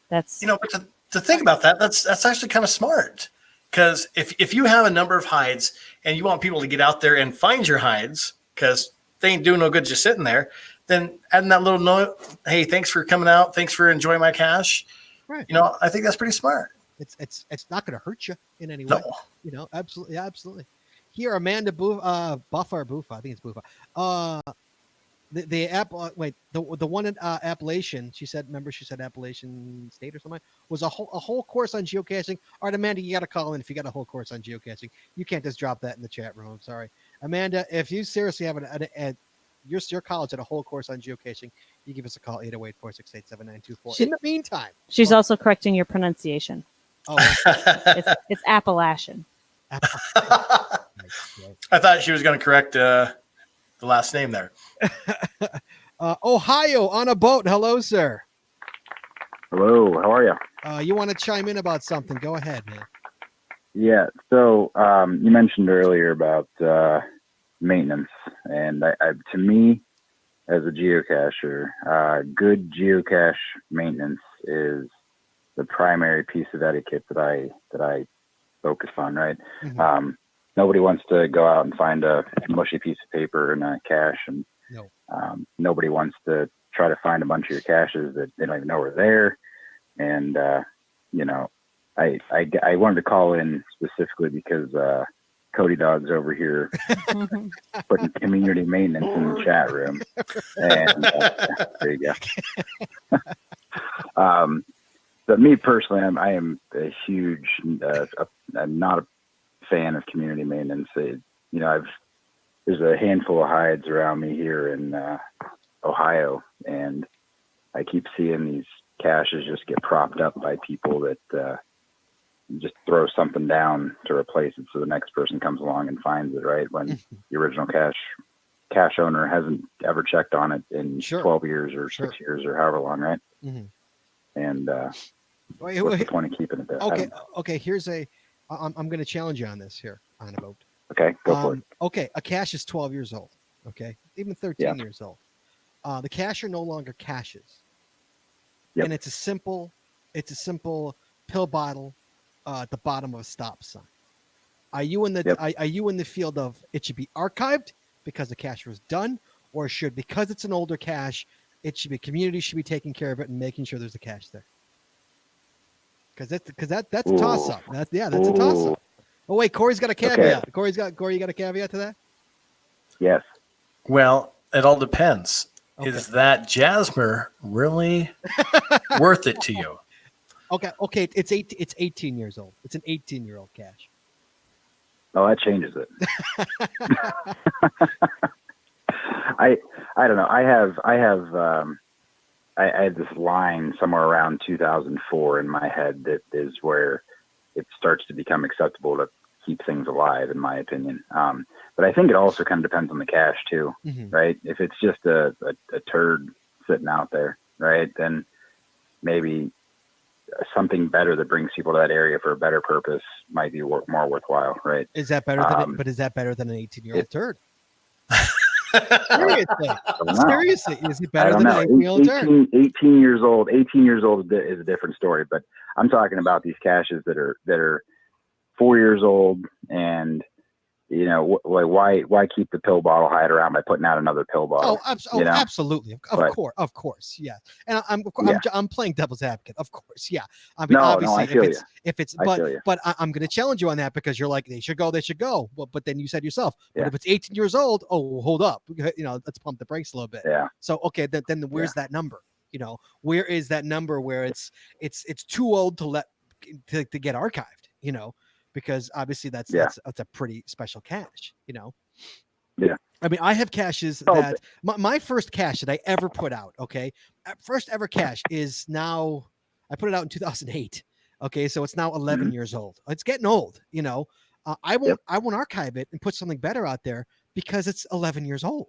that's But to think about that, that's actually kind of smart. Because if you have a number of hides and you want people to get out there and find your hides, because they ain't doing no good just sitting there, then adding that little note, hey, thanks for coming out, thanks for enjoying my cache. Right. I think that's pretty smart. It's not going to hurt you in any way. No. Absolutely, absolutely. Here, Amanda Buffa, I think it's Buffa. The app, the one in Appalachian, she said Appalachian State or something, was a whole course on geocaching. All right, Amanda, you got to call in if you got a whole course on geocaching. You can't just drop that in the chat room. I'm sorry, Amanda. If you seriously have your college had a whole course on geocaching, you give us a call 808-468-7924. In the meantime, she's also correcting your pronunciation. oh, It's Appalachian. I thought she was going to correct the last name there. Ohio on a boat. Hello, sir. Hello, how are you? You want to chime in about something? Go ahead, man. Yeah, so you mentioned earlier about maintenance, and to me, as a geocacher, good geocache maintenance is the primary piece of etiquette that I focus on. Right? Mhm. Nobody wants to go out and find a mushy piece of paper in a cache, and No. nobody wants to try to find a bunch of your caches that they don't even know are there. And I wanted to call in specifically because Cody Dog's over here putting community maintenance in the chat room, and there you go. But me personally, I am a huge, I'm not a fan of community maintenance. There's a handful of hides around me here in Ohio, and I keep seeing these caches just get propped up by people that just throw something down to replace it, so the next person comes along and finds it, right, when the original cache owner hasn't ever checked on it in Sure. 12 years or Sure. 6 years or however long, right? Mhm. And Wait, what's the point of keeping it there? Okay. Here's I'm going to challenge you on this here on a boat. Okay, go for it. Okay, a cache is 12 years old. Okay, even 13 Yeah. years old. The cacher no longer caches, Yep. and it's a simple It's a simple pill bottle at the bottom of a stop sign. Are you in the Yep. are you in the field of it should be archived because the cache was done, or should, because it's an older cache, it should be community should be taking care of it and making sure there's a cache there? That's a toss up. That's a toss up. Oh wait, Corey's got a caveat. Okay. Corey, you got a caveat to that? Yes. Well, it all depends. Okay. Is that Jasmer really worth it to you? Okay. It's 18 years old. It's an 18-year-old cache. Oh, that changes it. I don't know. I had this line somewhere around 2004 in my head that is where it starts to become acceptable to keep things alive, in my opinion. But I think it also kind of depends on the cache too, right? If it's just a turd sitting out there, right, then maybe something better that brings people to that area for a better purpose might be more worthwhile, right? Is that better than but is that better than an 18-year-old turd? Seriously, is it better than an 18-year-old turd? 18 years old. 18 years old is a different story, but I'm talking about these caches that are 4 years old, and why keep the pill bottle hide around by putting out another pill bottle? Absolutely, of course, yeah. And I'm playing devil's advocate, of course, yeah. I mean, obviously, but I'm going to challenge you on that because you're like they should go. Well, but then you said yourself, but if it's 18 years old, hold up, let's pump the brakes a little bit. Yeah. So okay, then where's that number? Where is that number where it's too old to get archived? Because obviously that's a pretty special cache, Yeah. I mean, I have caches that my first cache that I ever put out, first ever cache is now, I put it out in 2008. Okay. So it's now 11 years old. It's getting old, I won't archive it and put something better out there because it's 11 years old.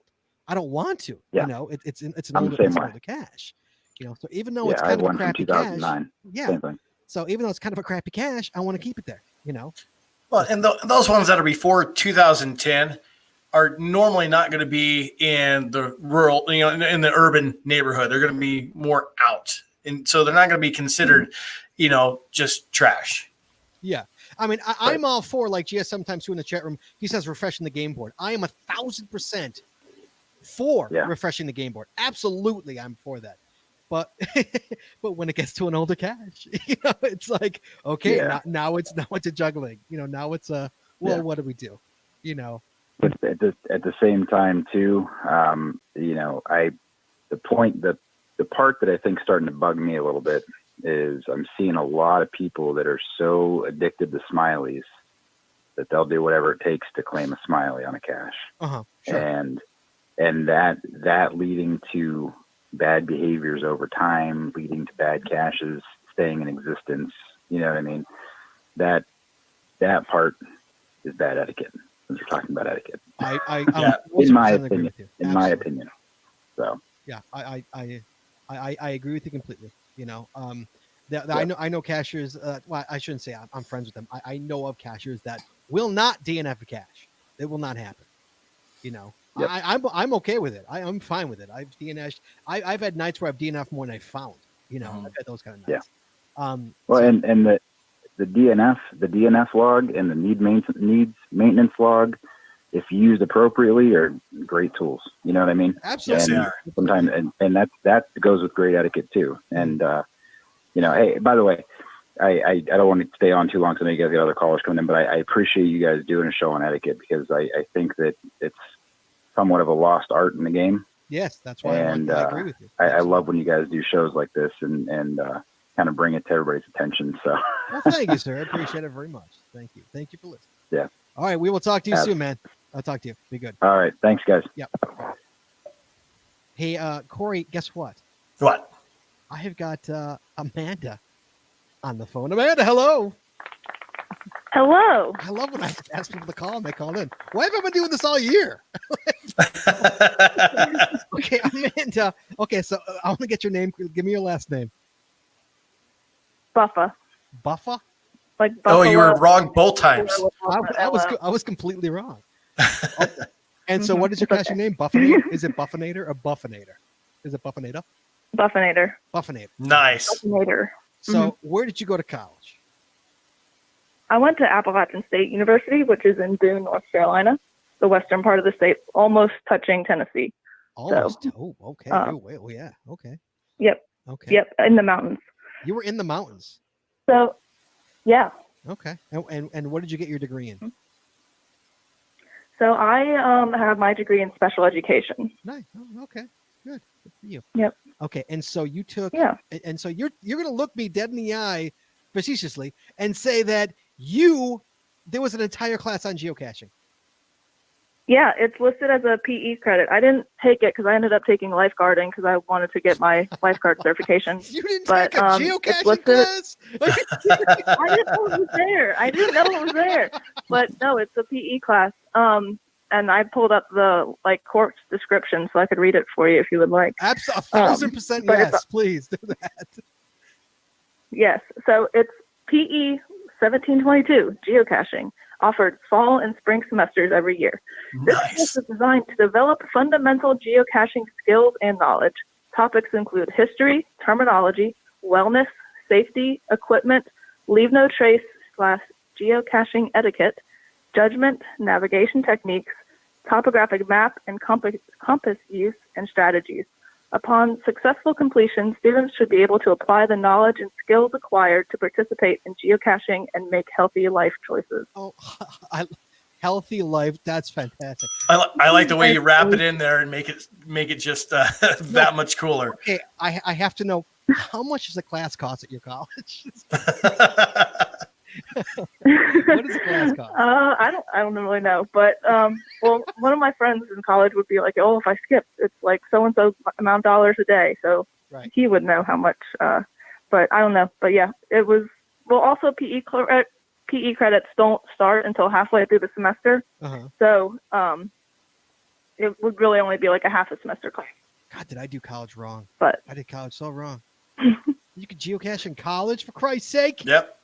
I don't want to, it's an older cache, so even though it's kind of a crappy cache, same thing. So even though it's kind of a crappy cache, I want to keep it there, Well, and those ones that are before 2010 are normally not going to be in the rural, in the urban neighborhood. They're going to be more out. And so they're not going to be considered, just trash. Yeah. I mean, I'm all for, like GS sometimes too in the chat room, he says refreshing the game board. I am 1,000% for refreshing the game board. Absolutely, I'm for that. But when it gets to an older cache, it's like, okay, now it's a juggling. Now it's what do we do? But at the same time too, the part that I think is starting to bug me a little bit is I'm seeing a lot of people that are so addicted to smileys that they'll do whatever it takes to claim a smiley on a cache. Sure. And that leading to bad behaviors over time, leading to bad caches staying in existence. You know what I mean? That part is bad etiquette. Since we're talking about etiquette, in my opinion. So yeah, I agree with you completely. I know cachers. Well, I shouldn't say I'm friends with them. I know of cachers that will not DNF a cache. It will not happen. Yep. I'm okay with it. I'm fine with it. I've DNF'd. I've had nights where I've DNF'd more than I found. I've had those kind of nights. Yeah. And the DNF log and the needs maintenance log, if used appropriately, are great tools. You know what I mean? Absolutely. And sometimes, and that goes with great etiquette too. And hey, by the way, I don't want to stay on too long because I know you guys got other callers coming in, but I appreciate you guys doing a show on etiquette because I think that it's somewhat of a lost art in the game. Yes, that's why I agree with you. I love when you guys do shows like this and kind of bring it to everybody's attention. So, well, thank you, sir. I appreciate it very much. Thank you for listening. Yeah. All right, we will talk to you soon, man. I'll talk to you. Be good. All right, thanks, guys. Yep. Hey, Corey, guess what? What? I have got Amanda on the phone. Amanda, hello. Hello. I love when I ask people to call and they call in. Why have I been doing this all year? Okay, Amanda. Okay, so I want to get your name. Give me your last name. Buffa. Buffa? Like Buffalo. Oh, you were wrong both times. I was completely wrong. Okay. And so what is your caching name? Buffinator? Is it Buffinator or Buffinator? Is it Buffinator? Buffinator. Buffinator. Nice. Buffinator. So where did you go to college? I went to Appalachian State University, which is in Boone, North Carolina, the western part of the state, almost touching Tennessee. Almost. Okay. Yeah. Okay. Yep. Okay. Yep. In the mountains. You were in the mountains. So, yeah. Okay. And what did you get your degree in? So I have my degree in special education. Nice. Oh, okay. Good for you. Yep. Okay. And so you took. Yeah. And so you're going to look me dead in the eye, facetiously, and say that there was an entire class on geocaching. Yeah, it's listed as a PE credit. I didn't take it because I ended up taking lifeguarding because I wanted to get my lifeguard certification. You didn't but, take a geocaching class? I didn't know it was there. I didn't know it was there. But no, it's a PE class. And I pulled up the course description so I could read it for you if you would like. Absolutely, 1,000% yes. Please do that. Yes. So it's PE 1722 geocaching, offered fall and spring semesters every year. This course is designed to develop fundamental geocaching skills and knowledge. Topics include history, terminology, wellness, safety, equipment, leave no trace / geocaching etiquette, judgment, navigation techniques, topographic map and compass use and strategies. Upon successful completion, students should be able to apply the knowledge and skills acquired to participate in geocaching and make healthy life choices. Oh, healthy life. That's fantastic. I like the way you wrap it in there and make it just that much cooler. Okay, I have to know, how much does a class cost at your college? What does a class cost? I don't really know, but well, one of my friends in college would be like, "Oh, if I skip, it's like so and so amount of dollars a day." So he would know how much. But I don't know. But yeah, it was. Well, also PE credits don't start until halfway through the semester, so it would really only be like a half a semester class. God, did I do college wrong? But I did college so wrong. You could geocache in college, for Christ's sake. Yep.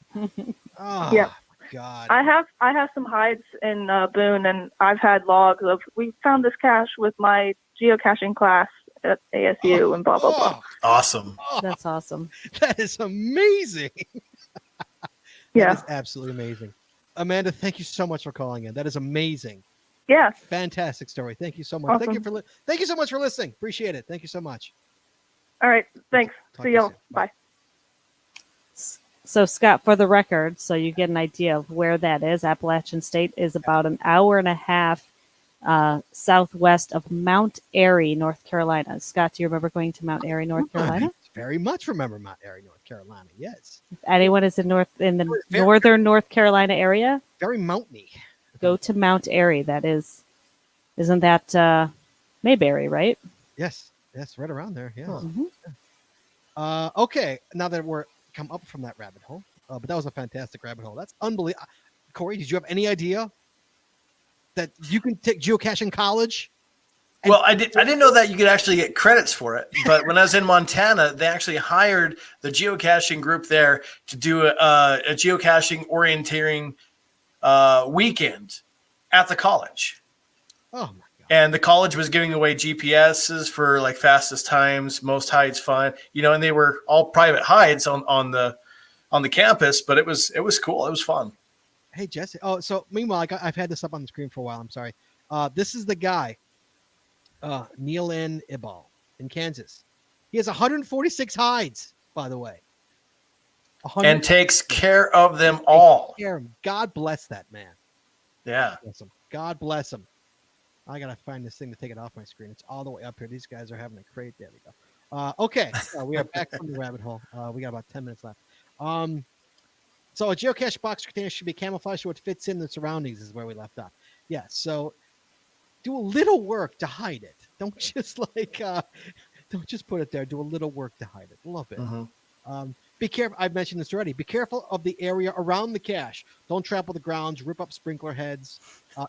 Oh, yeah. God. I have some hides in Boone, and I've had logs of we found this cache with my geocaching class at ASU and blah blah blah. Awesome. That's awesome. That is amazing. Yeah, that is absolutely amazing. Amanda, thank you so much for calling in. That is amazing. Yeah. Fantastic story. Thank you so much. Awesome. Thank you so much for listening. Appreciate it. Thank you so much. All right. Thanks. See y'all. Bye. So, Scott, for the record, so you get an idea of where that is, Appalachian State is about an hour and a half southwest of Mount Airy, North Carolina. Scott, do you remember going to Mount Airy, North Carolina? I very much remember Mount Airy, North Carolina. Yes. If anyone is in the northern North Carolina area, very mountainy. Go to Mount Airy. That isn't that Mayberry, right? Yes, right around there. Yeah. Mm-hmm. Okay, now that we're come up from that rabbit hole, but that was a fantastic rabbit hole. That's unbelievable. Corey, did you have any idea that you can take geocache in college? Well, I didn't know that you could actually get credits for it. But when I was in Montana, they actually hired the geocaching group there to do a geocaching orienteering weekend at the college. Oh my God. And the college was giving away GPSs for like fastest times, most hides fun, and they were all private hides on the campus, but it was cool. It was fun. Hey, Jesse. Oh, so meanwhile, I've had this up on the screen for a while. I'm sorry. This is the guy, Neil N. Ibal in Kansas. He has 146 hides, by the way. And takes care of them all. God bless that man. Yeah. God bless him. I got to find this thing to take it off my screen. It's all the way up here. These guys are having a crate. There we go. Okay. We are back from the rabbit hole. We got about 10 minutes left. So a geocache box container should be camouflaged so it fits in the surroundings is where we left off. Yeah. So do a little work to hide it. Don't just don't just put it there. Do a little work to hide it. A little bit. Mm-hmm. Be careful. I've mentioned this already. Be careful of the area around the cache. Don't trample the grounds, rip up sprinkler heads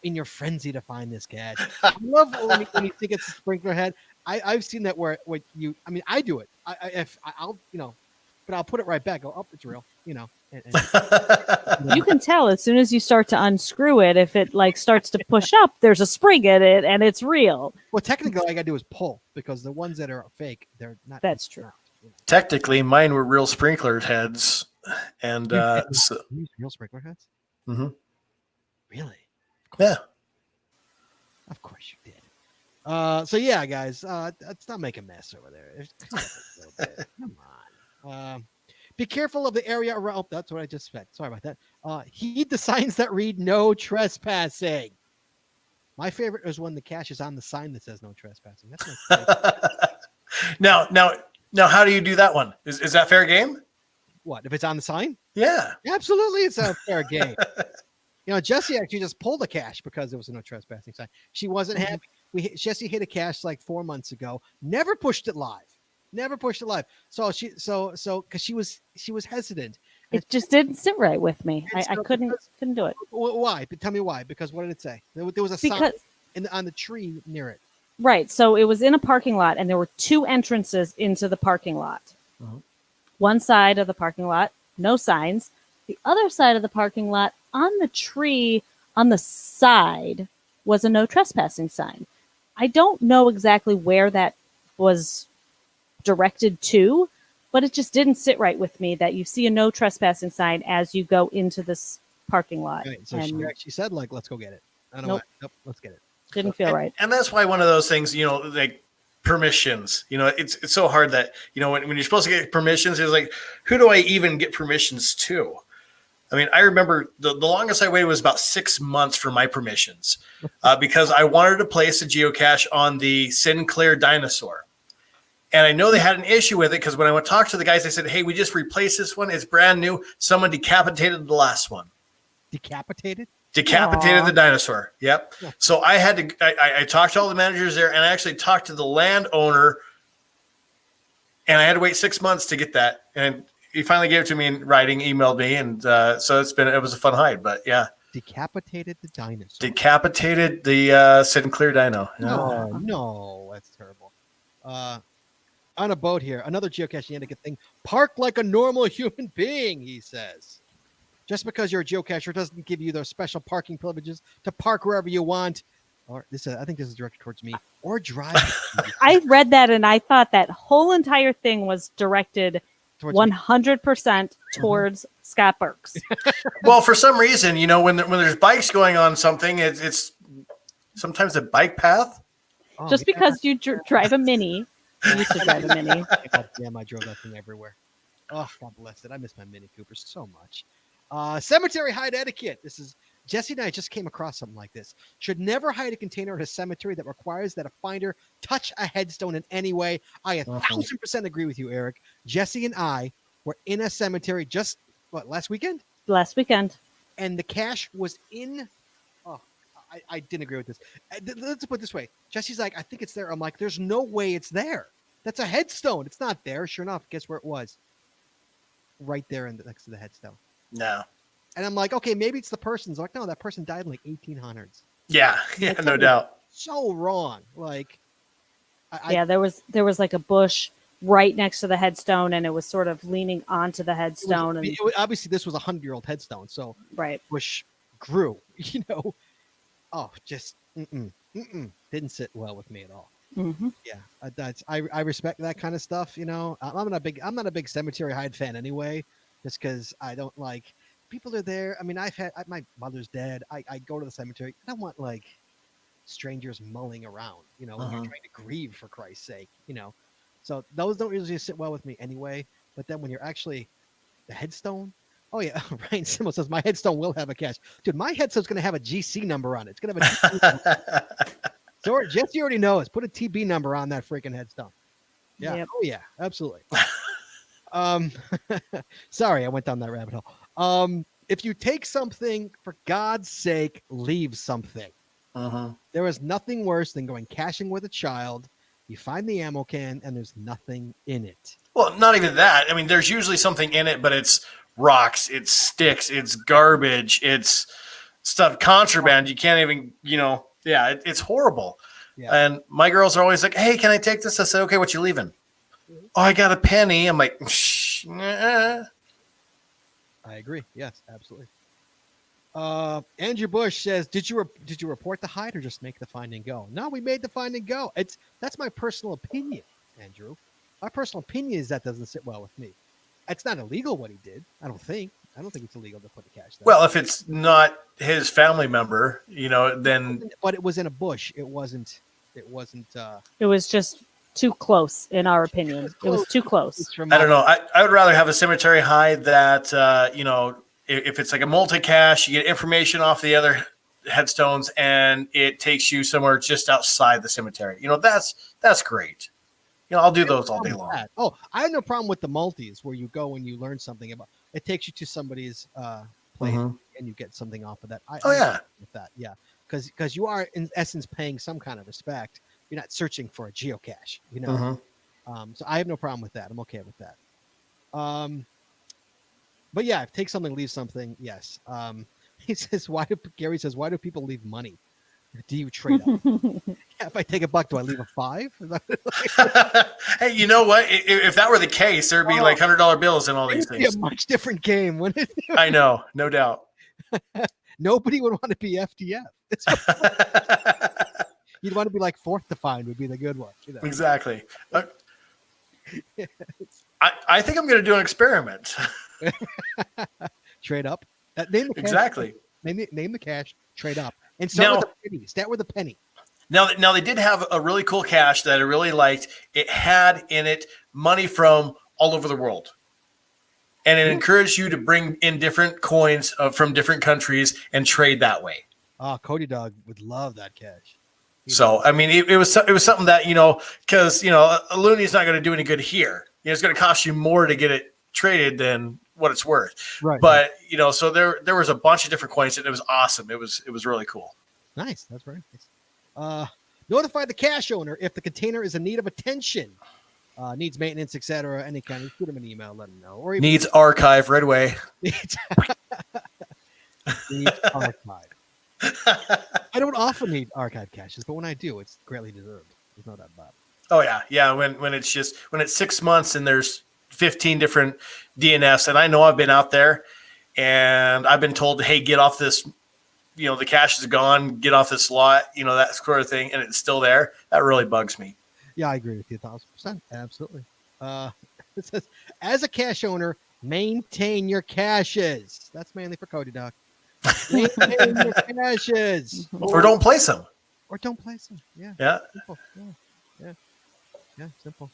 in your frenzy to find this cache. I love when you think it's a sprinkler head. I've seen that where you, I mean, I do it. I'll but I'll put it right back. Go, oh, it's real, You can tell as soon as you start to unscrew it, if it starts to push up, there's a spring in it and it's real. Well, technically, all I got to do is pull because the ones that are fake, they're not. That's true. Technically, mine were real sprinkler heads, and so, You use real sprinkler heads? mhm. Really? Yeah. Of course you did. So yeah, guys, let's not make a mess over there. Come on. Be careful of the area around. Oh, that's what I just said. Sorry about that. Heed the signs that read "No trespassing." My favorite is when the cache is on the sign that says "No trespassing." That's my favorite. Now, how do you do that one? Is that fair game? What if it's on the sign? Yeah. Absolutely, it's a fair game. Jesse actually just pulled a cache because there was a no trespassing sign. She wasn't happy. Jesse hit a cache like 4 months ago. Never pushed it live. So because she was hesitant. It just didn't sit right with me. I couldn't do it. Why? But tell me why. Because what did it say? There was a sign on the tree near it. Right. So it was in a parking lot, and there were 2 entrances into the parking lot. Uh-huh. One side of the parking lot, no signs. The other side of the parking lot, on the tree on the side, was a no trespassing sign. I don't know exactly where that was directed to, but it just didn't sit right with me that you see a no trespassing sign as you go into this parking lot. Okay, so she actually said, like, let's go get it. I don't know. Nope, let's get it. Didn't feel right. And that's why one of those things, like permissions, it's so hard that, when you're supposed to get permissions, it's like, who do I even get permissions to? I mean, I remember the longest I waited was about 6 months for my permissions because I wanted to place a geocache on the Sinclair dinosaur. And I know they had an issue with it because when I went to talk to the guys, they said, hey, we just replaced this one. It's brand new. Someone decapitated the last one. Decapitated The dinosaur. Yep. Yeah. So I had to, I talked to all the managers there, and I actually talked to the landowner, and I had to wait 6 months to get that. And he finally gave it to me in writing, emailed me. And so it was a fun hide, but yeah. Decapitated the dinosaur. Decapitated the Sinclair dino. No, that's terrible. On a boat here, another geocaching etiquette thing. Park like a normal human being, he says. Just because you're a geocacher doesn't give you those special parking privileges to park wherever you want. Or I think this is directed towards me. Or drive. I read that and I thought that whole entire thing was directed 100% towards Scott Burks. Well, for some reason, when there's bikes going on something, it's sometimes a bike path. Just because you drive a Mini. I used to drive a Mini. God damn, I drove that thing everywhere. Oh, God bless it. I miss my Mini Cooper so much. Cemetery hide etiquette. This is Jesse and I just came across something like this. Should never hide a container in a cemetery that requires that a finder touch a headstone in any way. I 1,000% agree with you, Eric. Jesse and I were in a cemetery just last weekend? Last weekend. And the cache was in. Oh, I didn't agree with this. Let's put it this way. Jesse's like, I think it's there. I'm like, there's no way it's there. That's a headstone. It's not there. Sure enough, guess where it was? Right there next to the headstone. No. And I'm like, okay, maybe it's the person's. Like, no, that person died in like 1800s. Yeah, no doubt. So wrong. Like, there was like a bush right next to the headstone, and it was sort of leaning onto the headstone. Obviously, this was a 100-year-old headstone, so right, bush grew. Oh, just didn't sit well with me at all. Mm-hmm. Yeah, I respect that kind of stuff. I'm not a big cemetery hide fan anyway, just because I don't like people are there. I mean, my mother's dead. I go to the cemetery. I don't want like strangers mulling around. When you're trying to grieve, for Christ's sake. So those don't usually sit well with me anyway. But then when you're actually the headstone. Oh yeah, Ryan Simmel says my headstone will have a cache. Dude, my headstone's gonna have a GC number on it. It's gonna have a GC number. So Jesse already knows. Put a TB number on that freaking headstone. Yeah. Yep. Oh yeah, absolutely. Sorry, I went down that rabbit hole. If you take something, for God's sake, leave something. There is nothing worse than going caching with a child. You find the ammo can and there's nothing in it. Well, not even that. I mean, there's usually something in it, but it's rocks, it's sticks, it's garbage, it's stuff, contraband. You can't even, it's horrible. Yeah. And my girls are always like, hey, can I take this? I said, okay, what you leaving? Oh, I got a penny. I'm like, nah. I agree. Yes, absolutely. Andrew Bush says, did you report the hide or just make the find and go? No, we made the find and go. That's my personal opinion, Andrew. My personal opinion is that doesn't sit well with me. It's not illegal what he did. I don't think it's illegal to put the cache there. Well, if it's not his family member, then. But it was in a bush. It wasn't. It was just too close, in our opinion. It was too close. I don't know. I would rather have a cemetery hide that, if it's like a multi-cache, you get information off the other headstones and it takes you somewhere just outside the cemetery. That's great. I'll do those all day long. Oh, I have no problem with the multis where you go and you learn something about. It takes you to somebody's place and you get something off of that. I with that, yeah, because you are in essence paying some kind of respect. You're not searching for a geocache, So I have no problem with that. I'm okay with that. But yeah, take something, leave something. Yes. He says, Gary says, why do people leave money? Do you trade up? If I take $1, do I leave a 5? Hey, you know what? If that were the case, there'd be like $100 bills and all these things. It'd be a much different game, wouldn't it? I know, no doubt. Nobody would want to be FTF. You'd want to be like fourth to find would be the good one. Exactly. I think I'm going to do an experiment. Trade up. Name the cache. Exactly. Name the cache. Trade up. And start with the penny. Start with a penny. Now they did have a really cool cache that I really liked. It had in it money from all over the world. And it encouraged you to bring in different coins from different countries and trade that way. Oh, Cody Dog would love that cache. So, I mean, it was something that, because, a Looney's not going to do any good here. It's going to cost you more to get it traded than what it's worth. Right. But, so there was a bunch of different coins and it was awesome. It was really cool. Nice. That's very nice. Notify the cache owner if the container is in need of attention, needs maintenance, etc. Any kind of, shoot him an email, let him know. Or even needs archive right away. Needs archive. I don't often need archive caches, but when I do, it's greatly deserved. There's no doubt about it. Oh yeah. When it's 6 months and there's 15 different DNFs, and I know I've been out there and I've been told, hey, get off this, the cache is gone, get off this lot, that sort of thing, and it's still there. That really bugs me. Yeah, I agree with you 1,000%. Absolutely. It says, as a cache owner, maintain your caches. That's mainly for Cody Doc. Maintain your caches. Or don't place them. Yeah. Yeah. Simple. Yeah, simple.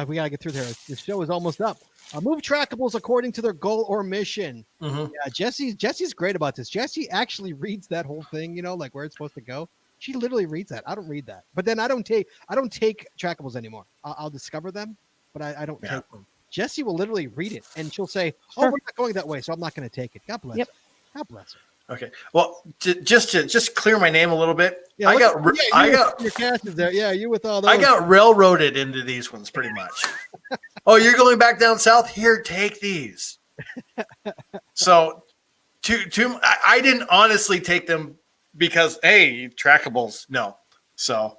We gotta get through there. The show is almost up. Move Trackables according to their goal or mission. Yeah, Jesse's great about this. Jesse actually reads that whole thing, like where it's supposed to go. She literally reads that. I don't read that. But then I don't take Trackables anymore. I'll discover them, but I don't take them. Jesse will literally read it and she'll say, "Oh, we're not going that way, so I'm not going to take it." God bless her. God bless her. Okay. Well, just to clear my name a little bit, Yeah, I got your caches there. Yeah, you with all those. I got railroaded into these ones pretty much. Oh, you're going back down south? Here, take these. So, I didn't honestly take them because, hey, Trackables. No. So.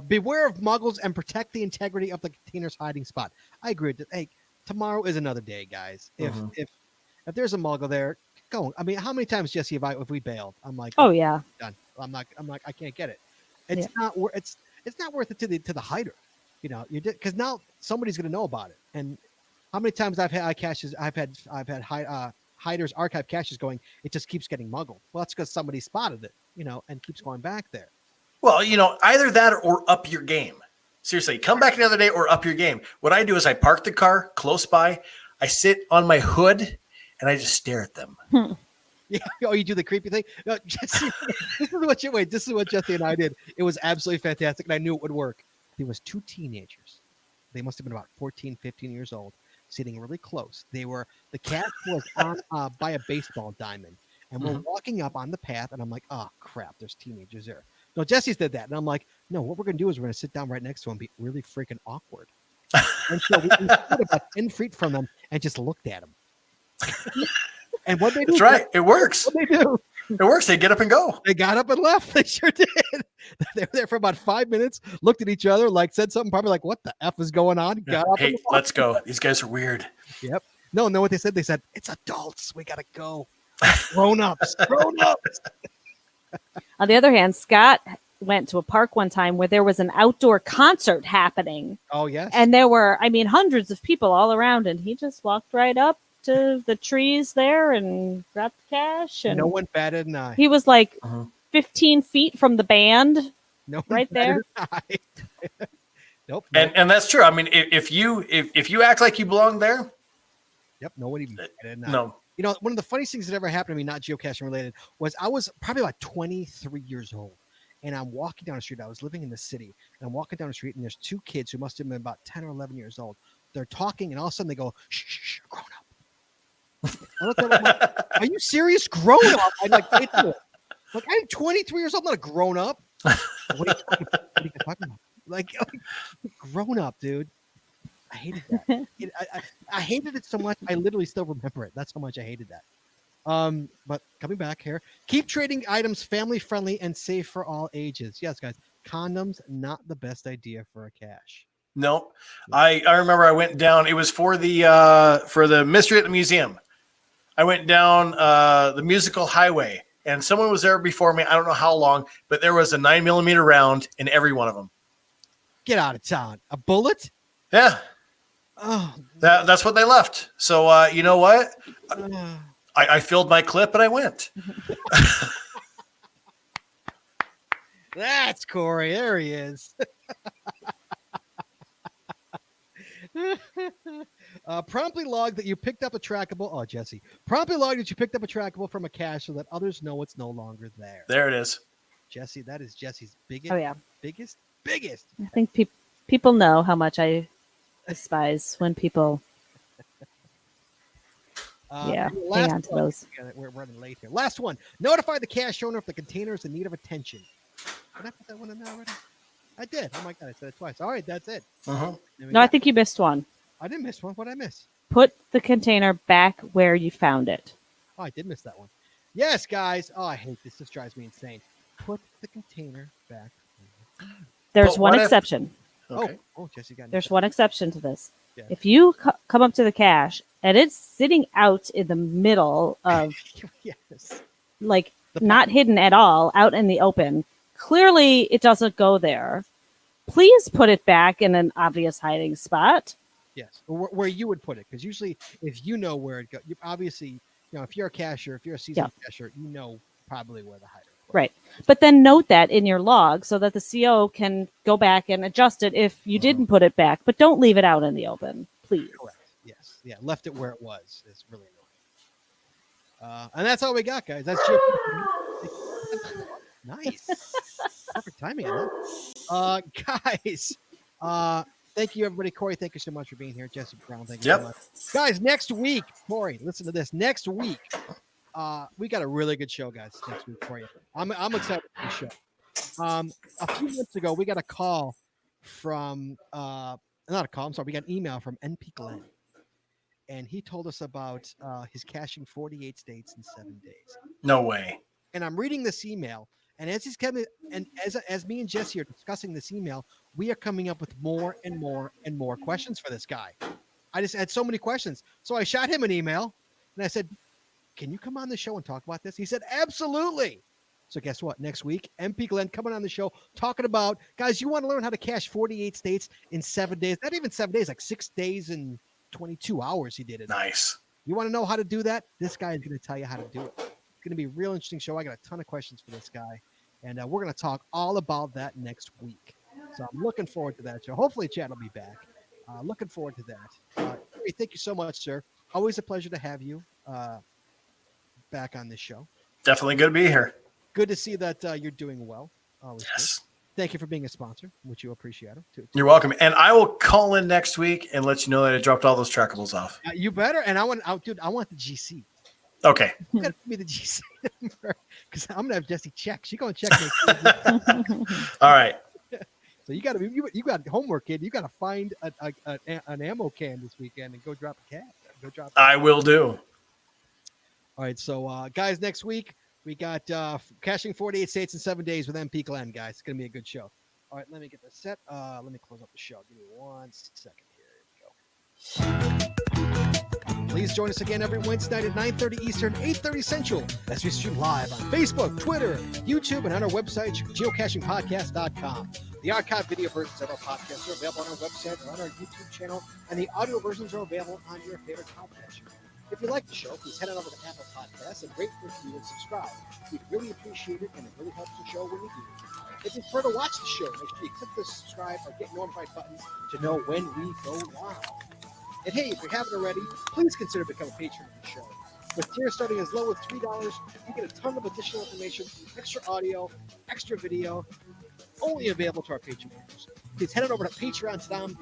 Beware of muggles and protect the integrity of the container's hiding spot. I agree with that. Hey, tomorrow is another day, guys. If there's a muggle there, go. I mean, how many times, Jesse, if we bailed? I'm like, oh yeah, done. I'm like, I can't get it. It's not worth. It's not worth it to the hider. You did, because now somebody's going to know about it. And how many times I've had caches, I've had hiders archive caches going. It just keeps getting muggled. Well, that's because somebody spotted it, and keeps going back there. Well, either that or up your game. Seriously, come back another day or up your game. What I do is I park the car close by. I sit on my hood and I just stare at them. Yeah. Oh, you do the creepy thing? No, Jesse, this is what Jesse and I did. It was absolutely fantastic, and I knew it would work. There was 2 teenagers. They must have been about 14, 15 years old, sitting really close. The cat was on by a baseball diamond, and we're walking up on the path, and I'm like, oh, crap, there's teenagers there. No, Jesse's did that, and I'm like, no, what we're going to do is we're going to sit down right next to them and be really freaking awkward. And so we stood about 10 feet from them and just looked at them. And what they do? That's right. It works. What they do? It works. They get up and go. They got up and left. They sure did. They were there for about 5 minutes, looked at each other, said something, probably like, what the F is going on? Got up hey, let's go. These guys are weird. Yep. No, what they said? They said, it's adults. We got to go. Grown-ups. Grown-ups. On the other hand, Scott went to a park one time where there was an outdoor concert happening. Oh, yes. And there were, hundreds of people all around, and he just walked right up to the trees there and grabbed the cash. And no one batted an eye. he was like 15 feet from the band. No one right there. batted an eye. Nope. And that's true. I mean, if you act like you belong there, yep, no one even batted an eye. no. You know, one of the funniest things that ever happened to me, not geocaching related, was I was probably about 23 years old. And I'm walking down the street. I was living in the city. And I'm walking down the street, and there's two kids who must have been about 10 or 11 years old. They're talking, and all of a sudden they go, shh, shh, grown up. I looked at them, I'm like, are you serious? Grown up? I'm like, like, I'm 23 years old. I'm not a grown up. What are you talking about? Like, grown up, dude. I hated that. I hated it so much. I literally still remember it. That's how much I hated that. But coming back here, keep trading items family friendly and safe for all ages. Yes, guys, condoms not the best idea for a cache. No, I remember I went down. It was for the Mystery at the Museum. I went down the musical highway, and someone was there before me. I don't know how long, but there was a 9mm round in every one of them. Get out of town. A bullet? Yeah. Oh, that's what they left. So you know what? I filled my clip and I went. That's Corey. There he is. Promptly log that you picked up a trackable. Oh, Jesse. Promptly log that you picked up a trackable from a cache so that others know it's no longer there. There it is. Jesse, that is Jesse's biggest. Oh, yeah. Biggest. I think people know how much I despise when people. Hang on to those. We're running late here. Last one. Notify the cache owner if the container is in need of attention. Did I put that one in there already? I did. Oh my God, I said it twice. All right, that's it. No, I think you missed one. I didn't miss one. What did I miss? Put the container back where you found it. Oh, I did miss that one. Yes, guys. Oh, I hate this. This drives me insane. Put the container back. There's one exception. Okay. Oh, Jesse got. There's one exception to this. Yeah. If you come up to the cache and it's sitting out in the middle of, yes, like not hidden at all, out in the open, clearly it doesn't go there. Please put it back in an obvious hiding spot. Yes, or where you would put it, because usually if you know where it goes, you obviously, if you're a cashier, if you're a seasoned cashier, you know probably where the hider. Right. But then note that in your log so that the CO can go back and adjust it if you didn't put it back, but don't leave it out in the open, please. Correct. Yes. Yeah. Left it where it was. It's really annoying. And that's all we got, guys. That's nice. Perfect timing. Guys, thank you, everybody. Corey, thank you so much for being here. Jesse Brown, thank you so much. Guys, next week, Corey, listen to this. Next week, we got a really good show, guys, next week for you. I'm excited for the show. A few months ago, we got a call from, not a call, I'm sorry, we got an email from NP Glenn. And he told us about his caching 48 states in 7 days. No way. And I'm reading this email, and as he's coming, and as me and Jesse are discussing this email, we are coming up with more and more and more questions for this guy. I just had so many questions. So I shot him an email, and I said, can you come on the show and talk about this? He said, absolutely. So guess what? Next week, MP Glenn coming on the show talking about, guys, you want to learn how to cache 48 states in 7 days? Not even 7 days, like 6 days and 22 hours he did it. Nice. You want to know how to do that? This guy is going to tell you how to do it. It's going to be a real interesting show. I got a ton of questions for this guy, and we're going to talk all about that next week. So I'm looking forward to that show. Hopefully Chad will be back. Looking forward to that. Thank you so much, sir. Always a pleasure to have you back on this show. Definitely good to be here. Good to see that you're doing well. Always yes. Good. Thank you for being a sponsor, which you appreciate. You're welcome. And I will call in next week and let you know that I dropped all those trackables off. You better. And I want the GC. Okay. You gotta give me the GC number because I'm gonna have Jesse check. She's gonna check me. All right. So you got homework, kid. You gotta find an ammo can this weekend and go drop a cat. I will do. All right. So guys, next week we got caching 48 states in 7 days with MP Glenn, guys. It's gonna be a good show. All right, let me get this set. Let me close up the show. Give me 1 second here. Here we go. Please join us again every Wednesday night at 9:30 Eastern, 8:30 Central, as we stream live on Facebook, Twitter, YouTube, and on our website, geocachingpodcast.com. The archive video versions of our podcast are available on our website or on our YouTube channel, and the audio versions are available on your favorite podcast. If you like the show, please head on over to Apple Podcasts and rate, review, and subscribe. We'd really appreciate it, and it really helps the show when you do. If you prefer to watch the show, make sure you click the subscribe or get notified buttons to know when we go live. And hey, if you haven't already, please consider becoming a patron of the show. With tiers starting as low as $3, you get a ton of additional information, extra audio, extra video, only available to our Patreon members. Please head on over to patreon.com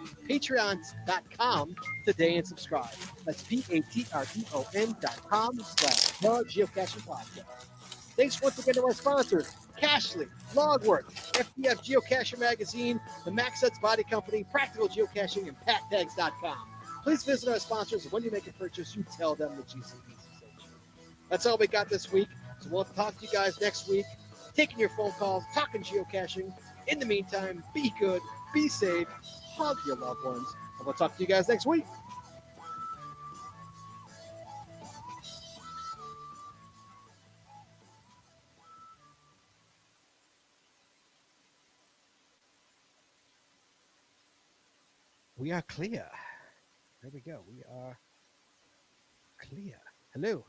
today and subscribe. That's patreon.com/The Geocaching Podcast. Thanks once again to our sponsors, Cashly, Logwork, FDF Geocacher Magazine, the Maxets Body Company, Practical Geocaching, and PatTags.com. Please visit our sponsors, and when you make a purchase, you tell them the GCPC sent you. That's all we got this week, so we'll talk to you guys next week, taking your phone calls, talking geocaching. In the meantime, be good, be safe, hug your loved ones, and we'll talk to you guys next week. We are clear. There we go. We are clear. Hello.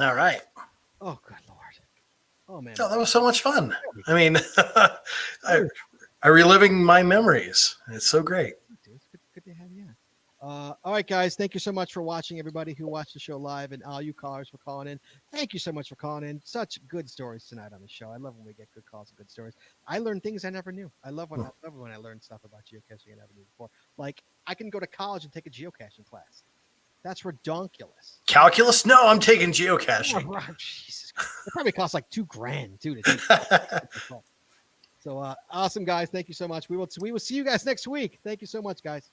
All right. Oh, good Lord. Oh, man. Oh, that was so much fun. I mean, I'm reliving my memories. It's so great. It's good to have you on. All right, guys. Thank you so much for watching, everybody who watched the show live, and all you callers for calling in. Thank you so much for calling in. Such good stories tonight on the show. I love when we get good calls and good stories. I learn things I never knew. I love when I learn stuff about geocaching I never knew before. Like, I can go to college and take a geocaching class. That's redonkulous. Calculus? No, I'm taking geocaching. Oh, Jesus Christ. It probably costs like $2,000 too to take. So awesome, guys. Thank you so much. We will see you guys next week. Thank you so much, guys.